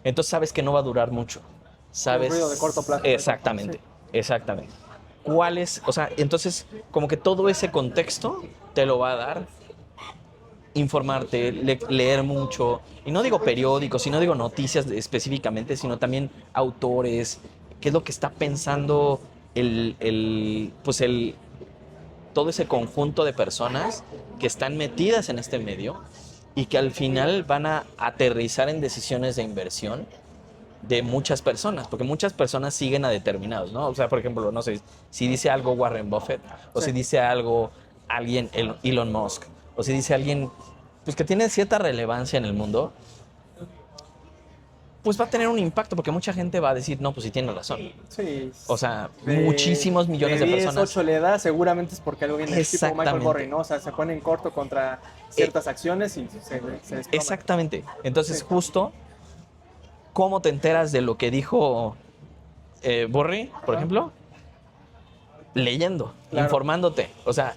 Entonces sabes que no va a durar mucho. Sabes. Un ruido de corto plazo. Exactamente, exactamente. ¿Cuáles? O sea, entonces, como que todo ese contexto te lo va a dar informarte, leer mucho, y no digo periódicos, y no digo noticias específicamente, sino también autores, qué es lo que está pensando todo ese conjunto de personas que están metidas en este medio y que al final van a aterrizar en decisiones de inversión de muchas personas, porque muchas personas siguen a determinados, ¿no? O sea, por ejemplo, no sé, si dice algo Warren Buffett, o Sí. si dice algo alguien, Elon Musk, o si dice alguien pues que tiene cierta relevancia en el mundo, pues va a tener un impacto, porque mucha gente va a decir, no, pues sí tiene razón. Sí. O sea, muchísimos millones de 10, personas. 8 le da, seguramente es porque algo viene tipo Michael Exactamente. Burry, ¿no? O sea, se pone en corto contra ciertas acciones y se desploma. Exactamente. Entonces, Sí. justo, ¿cómo te enteras de lo que dijo Burry, por Ajá. ejemplo? Leyendo, Claro. informándote. O sea,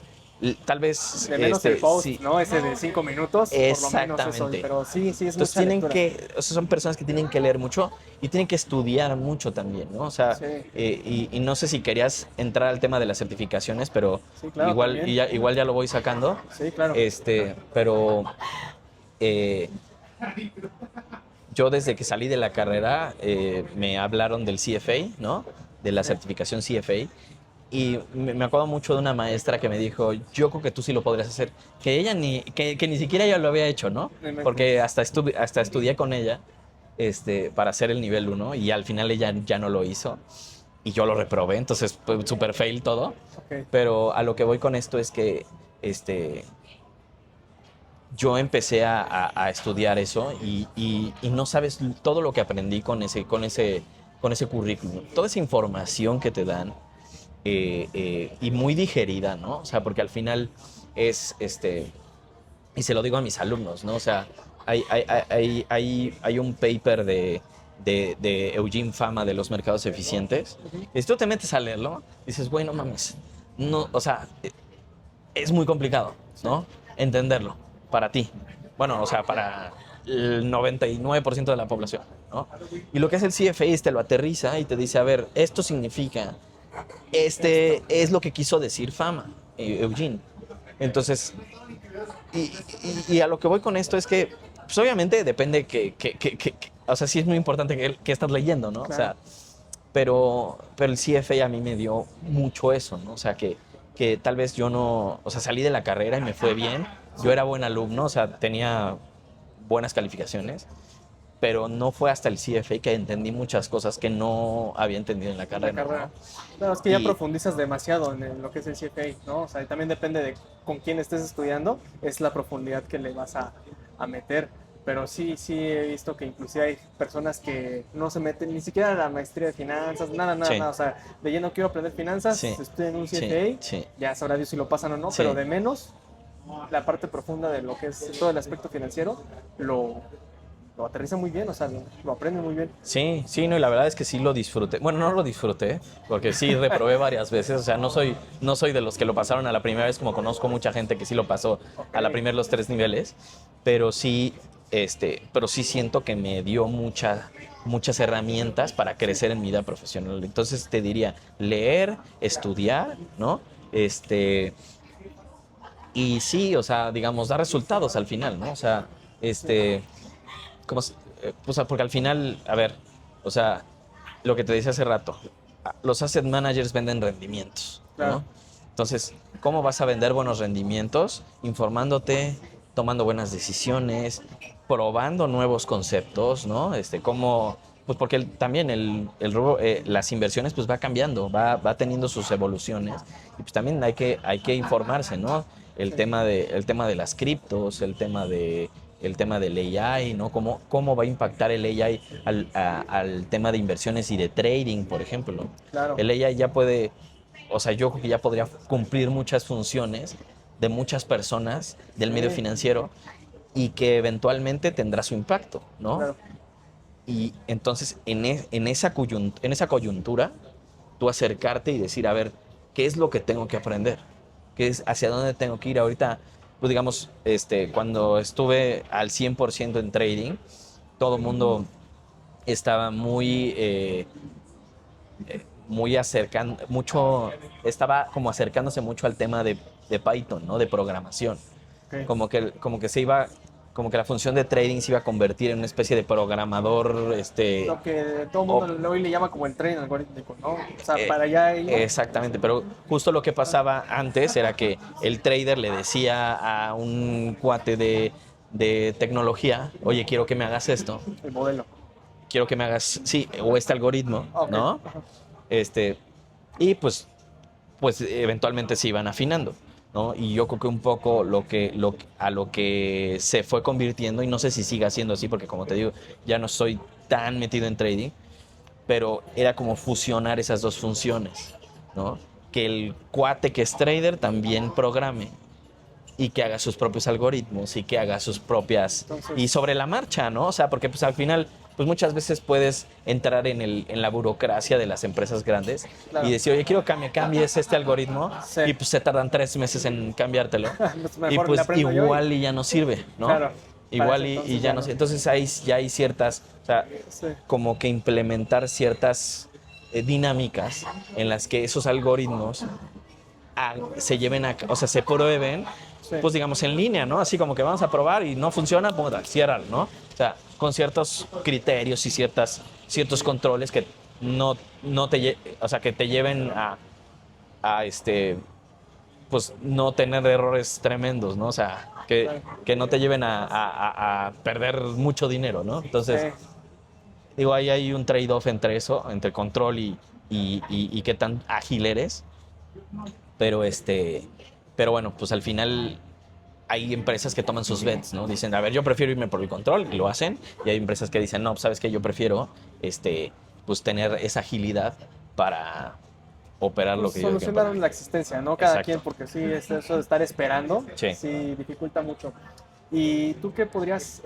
tal vez De menos el post, sí. ¿no? Ese de 5 minutos, por lo menos eso. Exactamente. Pero sí, sí, es Entonces mucha tienen lectura. o sea, son personas que tienen que leer mucho y tienen que estudiar mucho también, ¿no? O sea, Sí. y no sé si querías entrar al tema de las certificaciones, pero Sí, claro, igual, también. igual ya lo voy sacando. Sí, claro. Pero yo desde que salí de la carrera me hablaron del CFA, ¿no? De la certificación CFA. Y me acuerdo mucho de una maestra que me dijo, yo creo que tú sí lo podrías hacer. Que ella que ni siquiera ella lo había hecho, ¿no? Porque hasta estudié con ella para hacer el nivel 1 y al final ella ya no lo hizo. Y yo lo reprobé, entonces pues, super fail todo. Ok. Pero a lo que voy con esto es que yo empecé a estudiar eso y no sabes todo lo que aprendí con ese currículum. Toda esa información que te dan y muy digerida, ¿no? O sea, porque al final es, y se lo digo a mis alumnos, ¿no? O sea, hay un paper de Eugene Fama de los mercados eficientes. Y si tú te metes a leerlo, dices, güey, no mames. No, o sea, es muy complicado, ¿no? Entenderlo para ti. Bueno, o sea, para el 99% de la población, ¿no? Y lo que hace el CFA es te lo aterriza y te dice, a ver, esto significa, es lo que quiso decir Fama, Eugene. Entonces, y a lo que voy con esto es que, pues obviamente depende o sea, sí es muy importante que estás leyendo, ¿no? Claro. O sea, pero el CFA a mí me dio mucho eso, ¿no? O sea, que tal vez yo no, o sea, salí de la carrera y me fue bien, yo era buen alumno, o sea, tenía buenas calificaciones, pero no fue hasta el CFA que entendí muchas cosas que no había entendido en la carrera. ¿No? Claro, es que ya profundizas demasiado en lo que es el CFA, ¿no? O sea, también depende de con quién estés estudiando, es la profundidad que le vas a meter. Pero sí he visto que inclusive hay personas que no se meten ni siquiera a la maestría de finanzas, nada. O sea, de lleno quiero aprender finanzas, estudian un CFA, ya sabrá Dios si lo pasan o no, pero de menos la parte profunda de lo que es todo el aspecto financiero lo aterriza muy bien, o sea, lo aprende muy bien. Sí, no, y la verdad es que sí lo disfruté. Bueno, no lo disfruté, porque sí reprobé varias veces, o sea, no soy de los que lo pasaron a la primera vez, como conozco mucha gente que sí lo pasó a la primera los 3 niveles, pero sí siento que me dio muchas herramientas para crecer en mi vida profesional. Entonces te diría, leer, estudiar, ¿no? Y sí, o sea, digamos, da resultados al final, ¿no? O sea, pues porque al final, a ver, o sea, lo que te decía hace rato, los asset managers venden rendimientos, ¿no? Claro. Entonces, ¿cómo vas a vender buenos rendimientos? Informándote, tomando buenas decisiones, probando nuevos conceptos, ¿no? Pues porque también las inversiones pues va cambiando, va teniendo sus evoluciones y pues también hay que informarse, ¿no? El tema de las criptos, el tema del AI, ¿no? ¿Cómo va a impactar el AI al tema de inversiones y de trading, por ejemplo? Claro. El AI ya puede, o sea, yo creo que ya podría cumplir muchas funciones de muchas personas del medio financiero y que eventualmente tendrá su impacto, ¿no? Claro. Y entonces en esa coyuntura, tú acercarte y decir, a ver, ¿qué es lo que tengo que aprender? ¿Qué es hacia dónde tengo que ir ahorita? Pues digamos, cuando estuve al 100% en trading, todo el mundo estaba estaba como acercándose mucho al tema de Python, ¿no? De programación. Okay. Como que la función de trading se iba a convertir en una especie de programador, Lo que todo el mundo hoy le llama como el trading algorítmico, ¿no? O sea, para allá iba. Exactamente, pero justo lo que pasaba antes era que el trader le decía a un cuate de tecnología, oye, quiero que me hagas esto. El modelo. Quiero que me hagas, sí, o este algoritmo, okay, ¿no? Y pues eventualmente se iban afinando, ¿no? Y yo creo que un poco a lo que se fue convirtiendo, y no sé si siga siendo así, porque como te digo, ya no soy tan metido en trading, pero era como fusionar esas dos funciones, ¿no? Que el cuate que es trader también programe y que haga sus propios algoritmos y que haga sus propias... Entonces, y sobre la marcha, ¿no? O sea, porque pues al final... pues muchas veces puedes entrar en la burocracia de las empresas grandes, claro, y decir, oye, quiero que me cambies este algoritmo, sí, y pues se tardan 3 meses en cambiártelo. Y pues igual y ya no sirve, ¿no? Claro, igual y ya no sirve. Entonces ahí ya hay ciertas, o sea, sí, como que implementar ciertas dinámicas en las que esos algoritmos se lleven o sea, se prueben, sí, pues digamos en línea, ¿no? Así como que vamos a probar y no funciona, pues ciérralo, ¿no? O sea, con ciertos criterios y ciertos controles que que te lleven a pues no tener errores tremendos, ¿no? O sea, que no te lleven a perder mucho dinero, ¿no? Entonces, digo, ahí hay un trade-off entre eso, entre control y qué tan ágil eres. Pero bueno, pues al final hay empresas que toman sus bets, ¿no? Dicen, a ver, yo prefiero irme por el control, y lo hacen. Y hay empresas que dicen, no, ¿sabes qué? Yo prefiero pues tener esa agilidad para operar lo que yo quiero solucionar operar. la existencia, ¿no? Cada Exacto. quien, porque sí, eso de estar esperando, Sí. sí dificulta mucho. ¿Y tú qué podrías,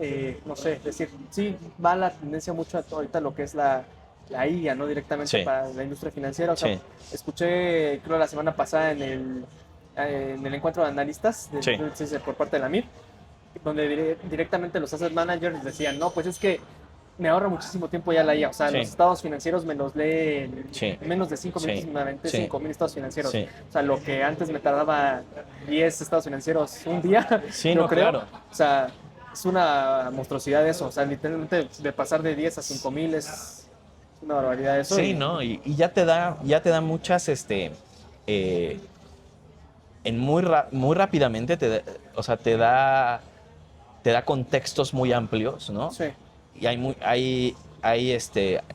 no sé, decir? Sí, va la tendencia mucho ahorita lo que es la IA, ¿no? Directamente Sí. para la industria financiera. O sea, Sí. escuché, creo, la semana pasada en el encuentro de analistas Sí. por parte de la MIB, donde directamente los asset managers decían, no, pues es que me ahorra muchísimo tiempo ya la IA. O sea, Sí. los estados financieros me los lee Sí. en menos de 5 Sí. minutos, me aventé Sí. 5,000 estados financieros. Sí. O sea, lo que antes me tardaba 10 estados financieros un día, Sí, yo no, creo. claro. O sea, es una monstruosidad eso. O sea, literalmente de pasar de 10 a 5,000 es una barbaridad eso. Sí, ¿no? Y ya te da muchas, muy rápidamente, o sea, te da contextos muy amplios, ¿no? Sí, Y hay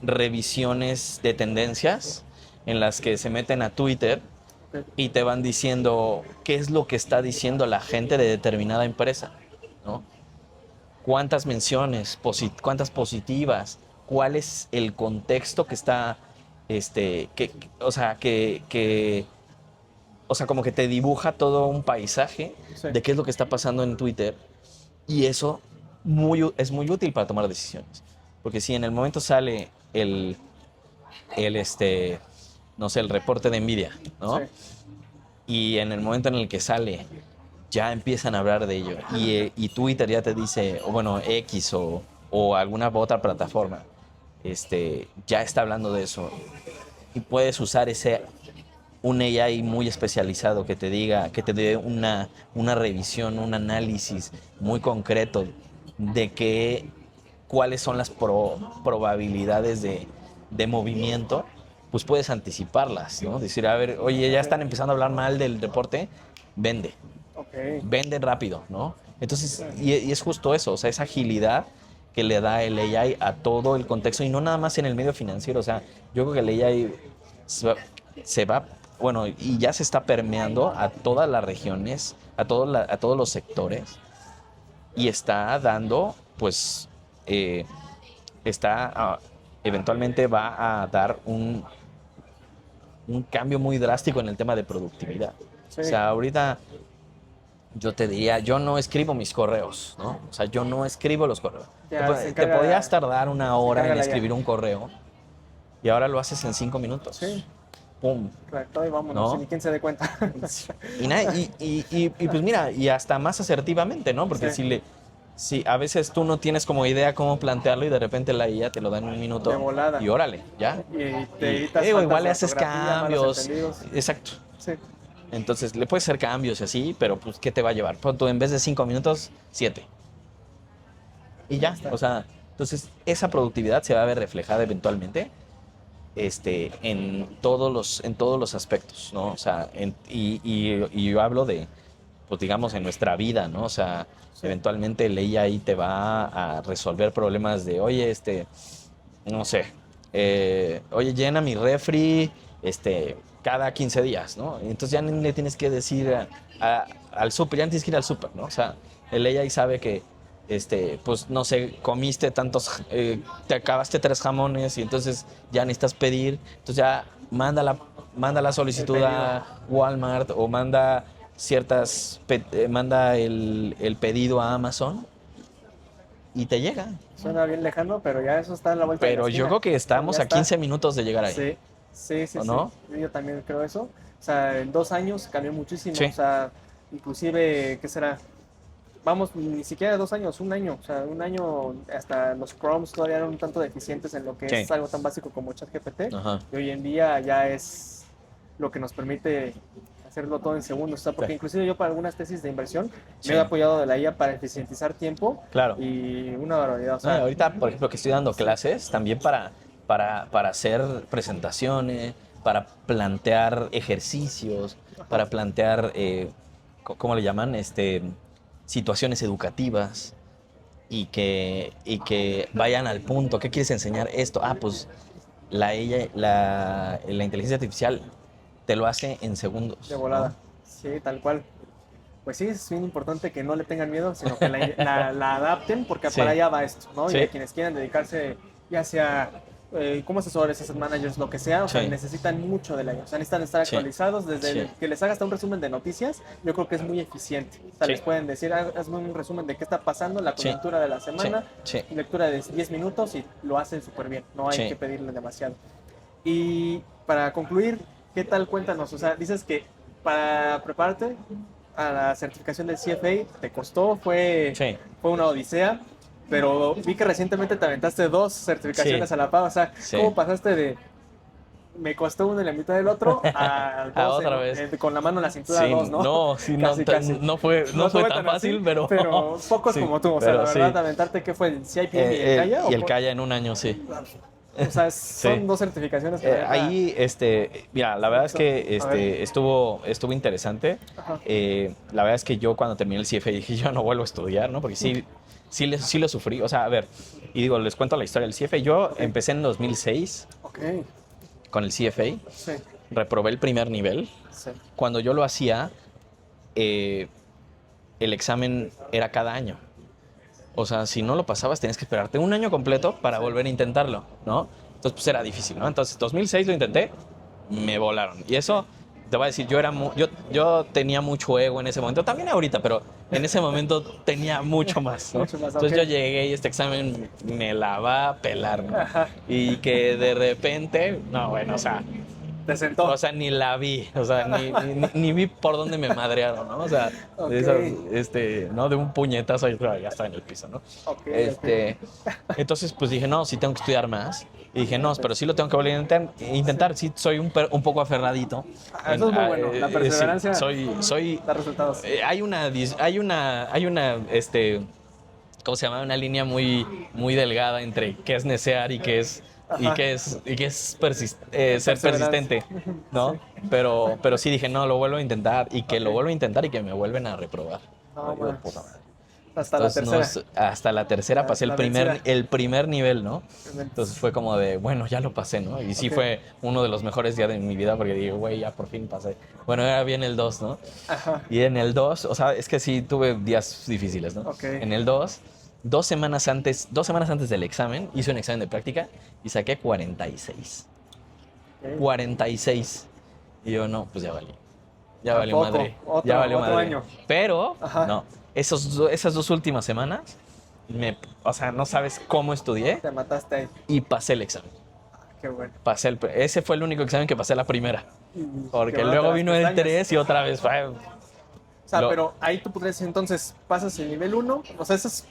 revisiones de tendencias en las que se meten a Twitter y te van diciendo qué es lo que está diciendo la gente de determinada empresa, ¿no? Cuántas menciones, cuántas positivas, cuál es el contexto que está, o sea, o sea, como que te dibuja todo un paisaje sí. de qué es lo que está pasando en Twitter, y eso es muy útil para tomar decisiones. Porque si en el momento sale no sé, el reporte de Nvidia, ¿no? Sí. Y en el momento en el que sale, ya empiezan a hablar de ello. Y Twitter ya te dice, o bueno, X o alguna otra plataforma, ya está hablando de eso. Y puedes usar un AI muy especializado que te diga, que te dé una revisión, un análisis muy concreto de cuáles son las probabilidades de movimiento, pues puedes anticiparlas, ¿no? Decir, a ver, oye, ya están empezando a hablar mal del reporte, vende rápido, ¿no? Entonces, y es justo eso, o sea, esa agilidad que le da el AI a todo el contexto, y no nada más en el medio financiero. O sea, yo creo que el AI se va, bueno, y ya se está permeando a todas las regiones, a todos los sectores, y está dando, pues, eventualmente va a dar un cambio muy drástico en el tema de productividad. Sí. O sea, ahorita yo te diría, yo no escribo mis correos, ¿no? O sea, yo no escribo los correos. Te podías tardar una hora en escribir un correo y ahora lo haces en 5 minutos. Sí. ¡Pum! Claro, y vámonos, ¿No? ni quien se dé cuenta. Y pues mira, y hasta más asertivamente, ¿no? Porque Sí. si a veces tú no tienes como idea cómo plantearlo y de repente la IA te lo da en un minuto. De volada. Y órale, ¿ya? Y te evitas igual le haces cambios. Entendidos. Exacto. Sí. Entonces le puedes hacer cambios y así, pero pues ¿qué te va a llevar? Pon tú, en vez de 5 minutos, 7. Y ya, o sea, entonces esa productividad se va a ver reflejada eventualmente en todos los aspectos, ¿no? O sea, y yo hablo de, pues digamos, en nuestra vida, ¿no? O sea, Sí. eventualmente el AI te va a resolver problemas de, oye, no sé, oye, llena mi refri, cada 15 días, ¿no? Y entonces ya ni le tienes que decir al súper, ya no tienes que ir al súper, ¿no? O sea, el AI sabe que, pues, no sé, comiste tantos, te acabaste 3 jamones y entonces ya necesitas pedir, entonces ya manda la solicitud a Walmart o manda el pedido a Amazon y te llega. Suena bien lejano, pero ya eso está en la vuelta de la Pero esquina. yo creo que estamos Ya a 15 minutos de llegar ahí. Sí, sí, sí, ¿O sí. no? Yo también creo eso. O sea, en 2 años cambió muchísimo. Sí. O sea, inclusive, ¿qué será? Vamos, ni siquiera 2 años, 1 año. O sea, 1 año, hasta los Chromes todavía eran un tanto deficientes en lo que Sí. es algo tan básico como ChatGPT. Ajá. Y hoy en día ya es lo que nos permite hacerlo todo en segundos. O sea, porque Sí. inclusive yo para algunas tesis de inversión Sí. me he apoyado de la IA para eficientizar tiempo. Claro. Y una barbaridad. O No, sea, ahorita, por ejemplo, que estoy dando clases, también para hacer presentaciones, para plantear ejercicios, para plantear, ¿cómo le llaman? Situaciones educativas y que vayan al punto. ¿Qué quieres enseñar? Esto. Pues la inteligencia artificial te lo hace en segundos. de volada. ¿no? Sí, tal cual. Pues sí, es bien importante que no le tengan miedo, sino que la adapten, porque Sí. para allá va esto, ¿no? Sí. Y a quienes quieran dedicarse, ya sea como asesores, asset managers, lo que sea, o sea, Sí. necesitan mucho del AI. O sea, necesitan estar Sí. actualizados. Desde Sí. que les hagas hasta un resumen de noticias, yo creo que es muy eficiente. O sea, Sí. les pueden decir, hazme un resumen de qué está pasando, la Sí. coyuntura de la semana, Sí. lectura de 10 minutos y lo hacen súper bien. No hay Sí. que pedirle demasiado. Y para concluir, ¿qué tal? Cuéntanos. O sea, dices que para prepararte a la certificación del CFA te costó, fue Sí. una odisea, pero vi que recientemente te aventaste 2 certificaciones Sí. a la paz. O sea, Sí. ¿cómo pasaste de me costó uno en la mitad del otro a A 2 otra vez. con la mano en la cintura, Sí, 2, ¿no? no, sí, Casi, casi. no fue tan fácil, así, pero pocos sí, como tú. O sea, pero la verdad, aventarte, ¿qué fue? ¿El CIPM y el CAIA? y el Calla en un año, sí. O sea, son Sí. 2 certificaciones que la neta- Ahí, mira, la verdad es que A ver. estuvo interesante. Ajá. La verdad es que yo cuando terminé el CFA dije, yo no vuelvo a estudiar, ¿no? Porque sí lo sufrí. O sea, a ver, y digo, les cuento la historia del CFA. Yo empecé en 2006 Ok, con el CFA, sí, reprobé el primer nivel. sí. Cuando yo lo hacía, el examen era cada año. O sea, si no lo pasabas, tenías que esperarte un año completo para volver a intentarlo, ¿no? Entonces, pues era difícil, ¿no? Entonces, 2006 lo intenté, me volaron. Y eso, te voy a decir, yo tenía mucho ego en ese momento, también ahorita, pero en ese momento tenía mucho más, ¿no? Mucho más, Entonces, ok. yo llegué y este examen me la va a pelar, ¿no? Ajá. Y que de repente, no, bueno, Te sentó. o sea, ni la vi, o sea, ni vi por dónde me madrearon, ¿no? O sea, Ok. de esas, ¿no? De un puñetazo y ya estaba en el piso, ¿no? Ok, Entonces, pues dije, no, sí tengo que estudiar más. Y dije, no, pero sí lo tengo que volver a intentar. Sí, soy un poco aferradito. Eso es muy bueno, la perseverancia Soy, da resultados. hay una, ¿cómo se llama? Una línea muy delgada entre qué es necear y qué es Ajá. ser Perseverancia. persistente, ¿no? Sí. Pero sí dije, no, lo vuelvo a intentar y que lo Ok. vuelvo a intentar y que me vuelven a reprobar. No, Digo, man. puta madre. Hasta la Entonces, tercera. hasta la tercera pasé La vencida. el primer nivel, ¿no? Excelente. Entonces fue como de, bueno, ya lo pasé, ¿no? Y sí Ok. fue uno de los mejores días de mi vida porque digo, güey, ya por fin pasé. Bueno, era bien el 2, ¿no? Ajá. Y en el 2, o sea, es que sí tuve días difíciles, ¿no? Ok. En el 2, 2 semanas antes del examen, hice un examen de práctica y saqué 46. Ok. 46. Y yo, no, pues ya valí. Ya valió Tampoco. madre. Ya valió Otro madre. año. Pero, Ajá. no. Esas 2 últimas semanas, o sea, no sabes cómo estudié Te mataste ahí. y pasé el examen. Qué bueno. Ese fue el único examen que pasé la primera. Y Porque quebrándote luego las vino el pestañas. 3 y otra vez fue. O sea, Lo- pero ahí tú podrías decir, entonces, pasas el nivel 1, o sea, esa es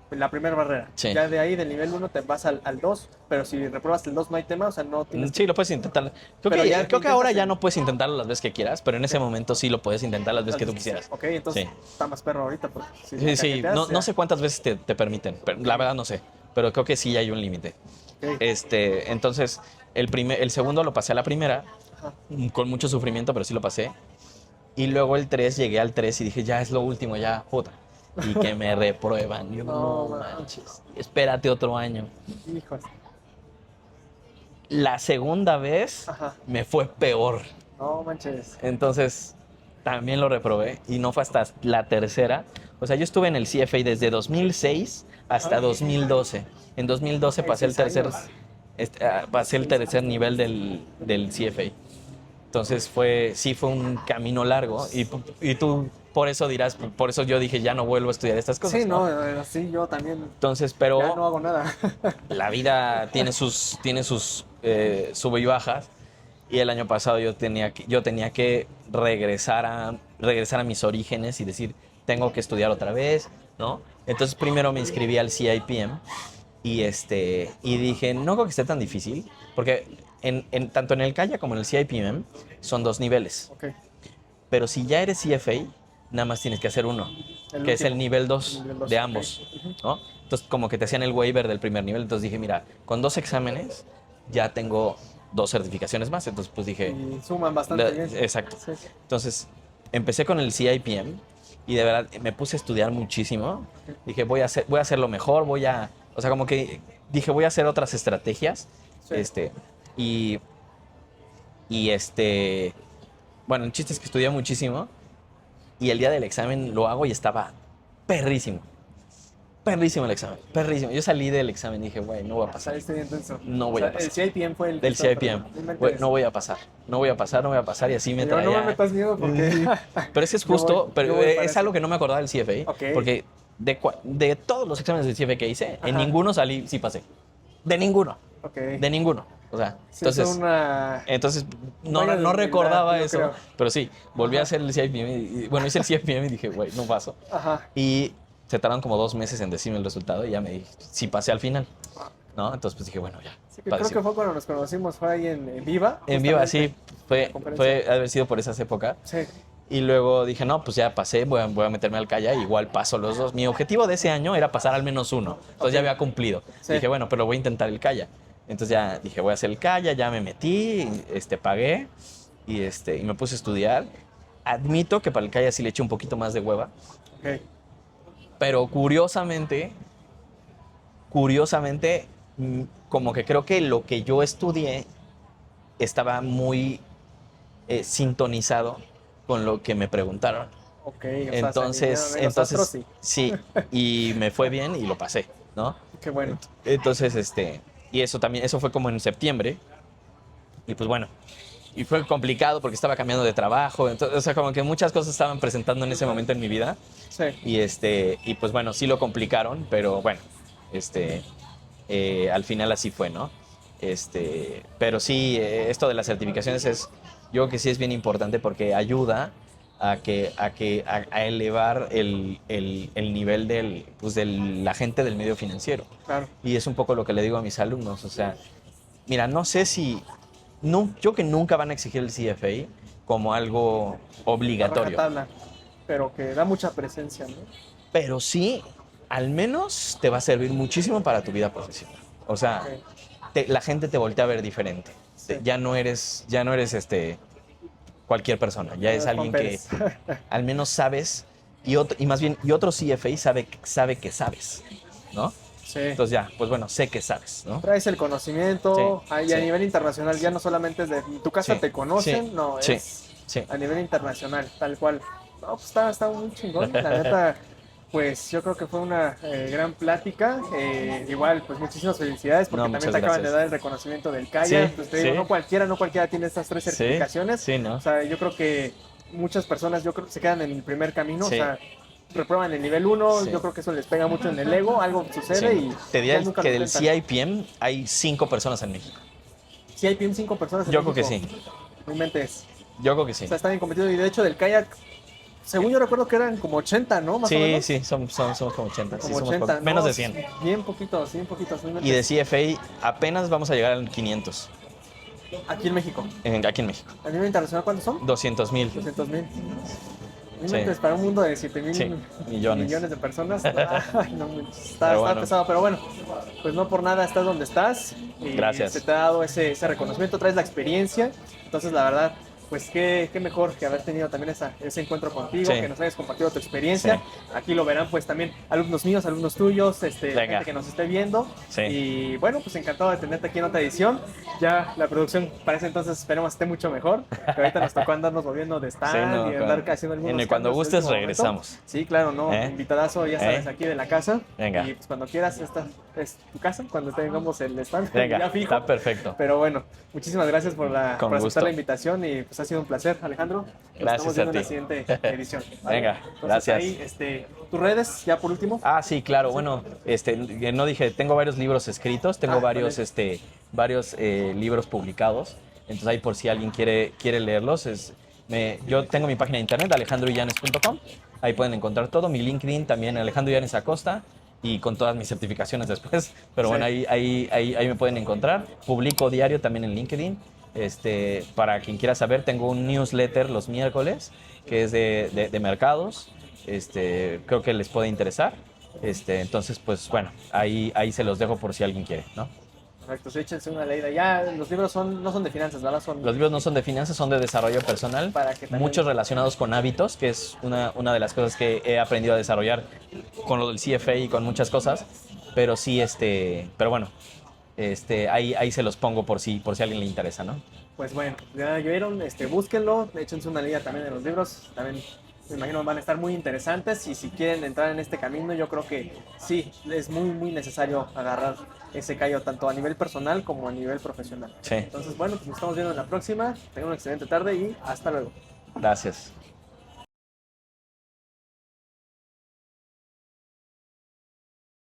la primera barrera. Sí. Ya de ahí, del nivel 1, te vas al 2, pero si repruebas el 2 no hay tema, o sea, no tienes... Sí, lo puedes intentar. Pero ya Creo que ahora intentas ya en- no puedes intentarlo las veces que quieras, pero en ese momento sí lo puedes intentar las veces que tú quisieras. Ok, entonces Sí. está más perro ahorita. Porque si Sí, la sí, cajeteas, no ya. sé cuántas veces te permiten, pero la verdad no sé, pero creo que sí hay un límite. Ok. Entonces, el segundo lo pasé a la primera, Ajá. con mucho sufrimiento, pero sí lo pasé. Y luego el 3, llegué al 3 y dije, ya es lo último, ya, puta. Y que me reprueban. Yo, No, no manches, espérate otro año. Hijos. La segunda vez Ajá. me fue peor. No manches. Entonces, también lo reprobé y no fue hasta la tercera. O sea, yo estuve en el CFA desde 2006 hasta 2012. En 2012 pasé el 6 tercer, años. pasé el tercer nivel del CFA. Entonces sí fue un camino largo y tú por eso dirás, por eso yo dije, ya no vuelvo a estudiar estas cosas. Sí, no, sí, yo también. Entonces, Ya pero no hago nada. la vida tiene sus sube y bajas. Y el año pasado yo tenía que regresar a mis orígenes y decir, tengo que estudiar otra vez, ¿no? Entonces primero me inscribí al CIPM y dije, no creo que esté tan difícil, porque tanto en el CAIA como en el CIPM son 2 niveles. Ok. Pero si ya eres CFA, nada más tienes que hacer uno, El que es el último. nivel 2 El nivel 2, de ok. ambos, Ujú. ¿no? Entonces, como que te hacían el waiver del primer nivel. Entonces dije, mira, con 2 exámenes ya tengo 2 certificaciones más. Entonces, pues dije, Y suman bastante bien. exacto. Sí, sí. Entonces, empecé con el CIPM y de verdad me puse a estudiar muchísimo. Dije, voy a hacerlo mejor, o sea, como que dije, voy a hacer otras estrategias. Sí. Y, y bueno, el chiste es que estudié muchísimo y el día del examen lo hago y estaba perrísimo. perrísimo el examen, perrísimo. Yo salí del examen y dije, güey, no voy a pasar. Saliste bien tenso. No voy a pasar. El CIPM fue el... Del CIPM. Güey, no voy a pasar, no voy a pasar, no voy a pasar. Y así me traía. No me metas miedo porque... Pero ese es justo, pero es eso. algo que no me acordaba del CFA. Ok. Porque de todos los exámenes del CFA que hice, en ninguno salí, sí pasé. De ninguno. Ok. De ninguno. O sea, Sí, entonces no recordaba yo eso. creo. Pero sí, volví a hacer el CIPM. Bueno, hice el CIPM y dije, güey, no paso. Ajá. Y se tardaron como 2 meses en decirme el resultado y ya me dije, sí pasé al final. ¿No? Entonces pues dije, bueno, ya. Sí, que creo que fue cuando nos conocimos, fue ahí en Viva. En Viva, sí. Fue conferencia. haber sido por esas épocas. Sí. Y luego dije, no, pues ya pasé, voy a meterme al Calla, igual paso los dos. Mi objetivo de ese año era pasar al menos uno. Entonces ya había cumplido. Sí. Dije, bueno, pero voy a intentar el Calla. Entonces ya dije, voy a hacer el Calla, ya me metí, pagué y me puse a estudiar. Admito que para el Calla sí le eché un poquito más de hueva. Ok. Pero curiosamente, como que creo que lo que yo estudié estaba muy sintonizado con lo que me preguntaron. Ok. Entonces, sí, y me fue bien y lo pasé, ¿no? Qué bueno. Entonces, y eso fue como en septiembre. Y pues bueno, y fue complicado porque estaba cambiando de trabajo. Entonces, o sea, como que muchas cosas estaban presentando en ese momento en mi vida. Sí. Y pues bueno, sí lo complicaron, pero bueno, al final así fue, ¿no? Pero sí, esto de las certificaciones yo creo que sí es bien importante porque ayuda a elevar el nivel de la gente del medio financiero. Claro. Y es un poco lo que le digo a mis alumnos, o sea, mira, no sé si, no, yo que nunca van a exigir el CFA como algo obligatorio. Tabla, pero que da mucha presencia, ¿no? Pero sí, al menos te va a servir muchísimo para tu vida profesional. O sea, la gente te voltea a ver diferente. Sí. Ya no eres cualquier persona. Ya es alguien que al menos sabes y otro CFA sabe que sabes, ¿no? Sí. Entonces ya, pues bueno, sé que sabes, ¿no? Traes el conocimiento sí, y a nivel internacional ya no solamente es de tu casa te conocen, no, es a nivel internacional, tal cual. No, pues está muy chingón, la neta. Pues yo creo que fue una gran plática. Igual, pues muchísimas felicidades porque también te acaban de dar el reconocimiento del Calla. Pues te digo, no cualquiera tiene estas 3 certificaciones. Sí, ¿no? O sea, yo creo que muchas personas se quedan en el primer camino. O sea, reprueban el nivel 1. Yo creo que eso les pega mucho en el ego. Algo sucede y... Te diría que del CIPM hay 5 personas en México. CIPM 5 personas en México. Yo Creo que sí. No inventes. Yo creo que sí. O sea, están bien competidos y de hecho del Kayak... Según yo recuerdo que eran como 80, ¿no? Más o menos. Sí, somos como 80. Como sí, 80, menos de 100. Bien poquitos. Y de CFA apenas vamos a llegar al 500. Aquí en México. Aquí en México. ¿A nivel internacional cuántos son? 200,000. 200,000. Para un mundo de 7,000 millones de personas. Está pesado, pero bueno, pues no por nada estás donde estás. Y gracias. Se te ha dado ese reconocimiento, traes la experiencia. Entonces, la verdad, pues qué mejor que haber tenido también ese encuentro contigo, que nos hayas compartido tu experiencia. Aquí lo verán pues también alumnos míos, alumnos tuyos, gente que nos esté viendo. Y bueno, pues encantado de tenerte aquí en otra edición. Ya la producción parece entonces, esperemos esté mucho mejor. Que ahorita nos tocó andarnos moviendo de stand y andar haciendo algunos cuando gustes regresamos. Sí, claro, no, invitadazo, ya sabes, aquí de la casa. Venga. Y pues cuando quieras, esta es tu casa, cuando tengamos el stand. Venga, ya fijo. está perfecto. Pero bueno, muchísimas gracias por aceptar la invitación y pues ha sido un placer, Alejandro. Gracias a ti. En la siguiente edición. ¿Vale? Venga, entonces, gracias. Ahí, tus redes, ya por último. Sí, claro. Bueno, no dije, tengo varios libros escritos, tengo varios libros publicados. Entonces ahí por si alguien quiere leerlos, yo tengo mi página de internet, alejandroillanes.com. Ahí pueden encontrar todo. Mi LinkedIn también, Alejandro Illanes Acosta. Y con todas mis certificaciones después. Pero bueno, ahí me pueden encontrar. Publico diario también en LinkedIn. Para quien quiera saber, tengo un newsletter los miércoles que es de mercados. Creo que les puede interesar. Entonces, pues bueno, ahí se los dejo por si alguien quiere, ¿no? Perfecto, sí, échense una leída. Ya, los libros no son de finanzas, ¿verdad? Los libros no son de finanzas, son de desarrollo personal. Muchos relacionados con hábitos, que es una de las cosas que he aprendido a desarrollar con lo del CFA y con muchas cosas. Pero sí, pero bueno, ahí se los pongo por si a alguien le interesa, ¿no? Pues bueno, ya vieron, búsquenlo, échense una leída también de los libros. También me imagino van a estar muy interesantes y si quieren entrar en este camino, yo creo que sí, es muy, muy necesario agarrar ese callo tanto a nivel personal como a nivel profesional. Sí. Entonces, bueno, pues nos estamos viendo en la próxima. Tengan una excelente tarde y hasta luego. Gracias.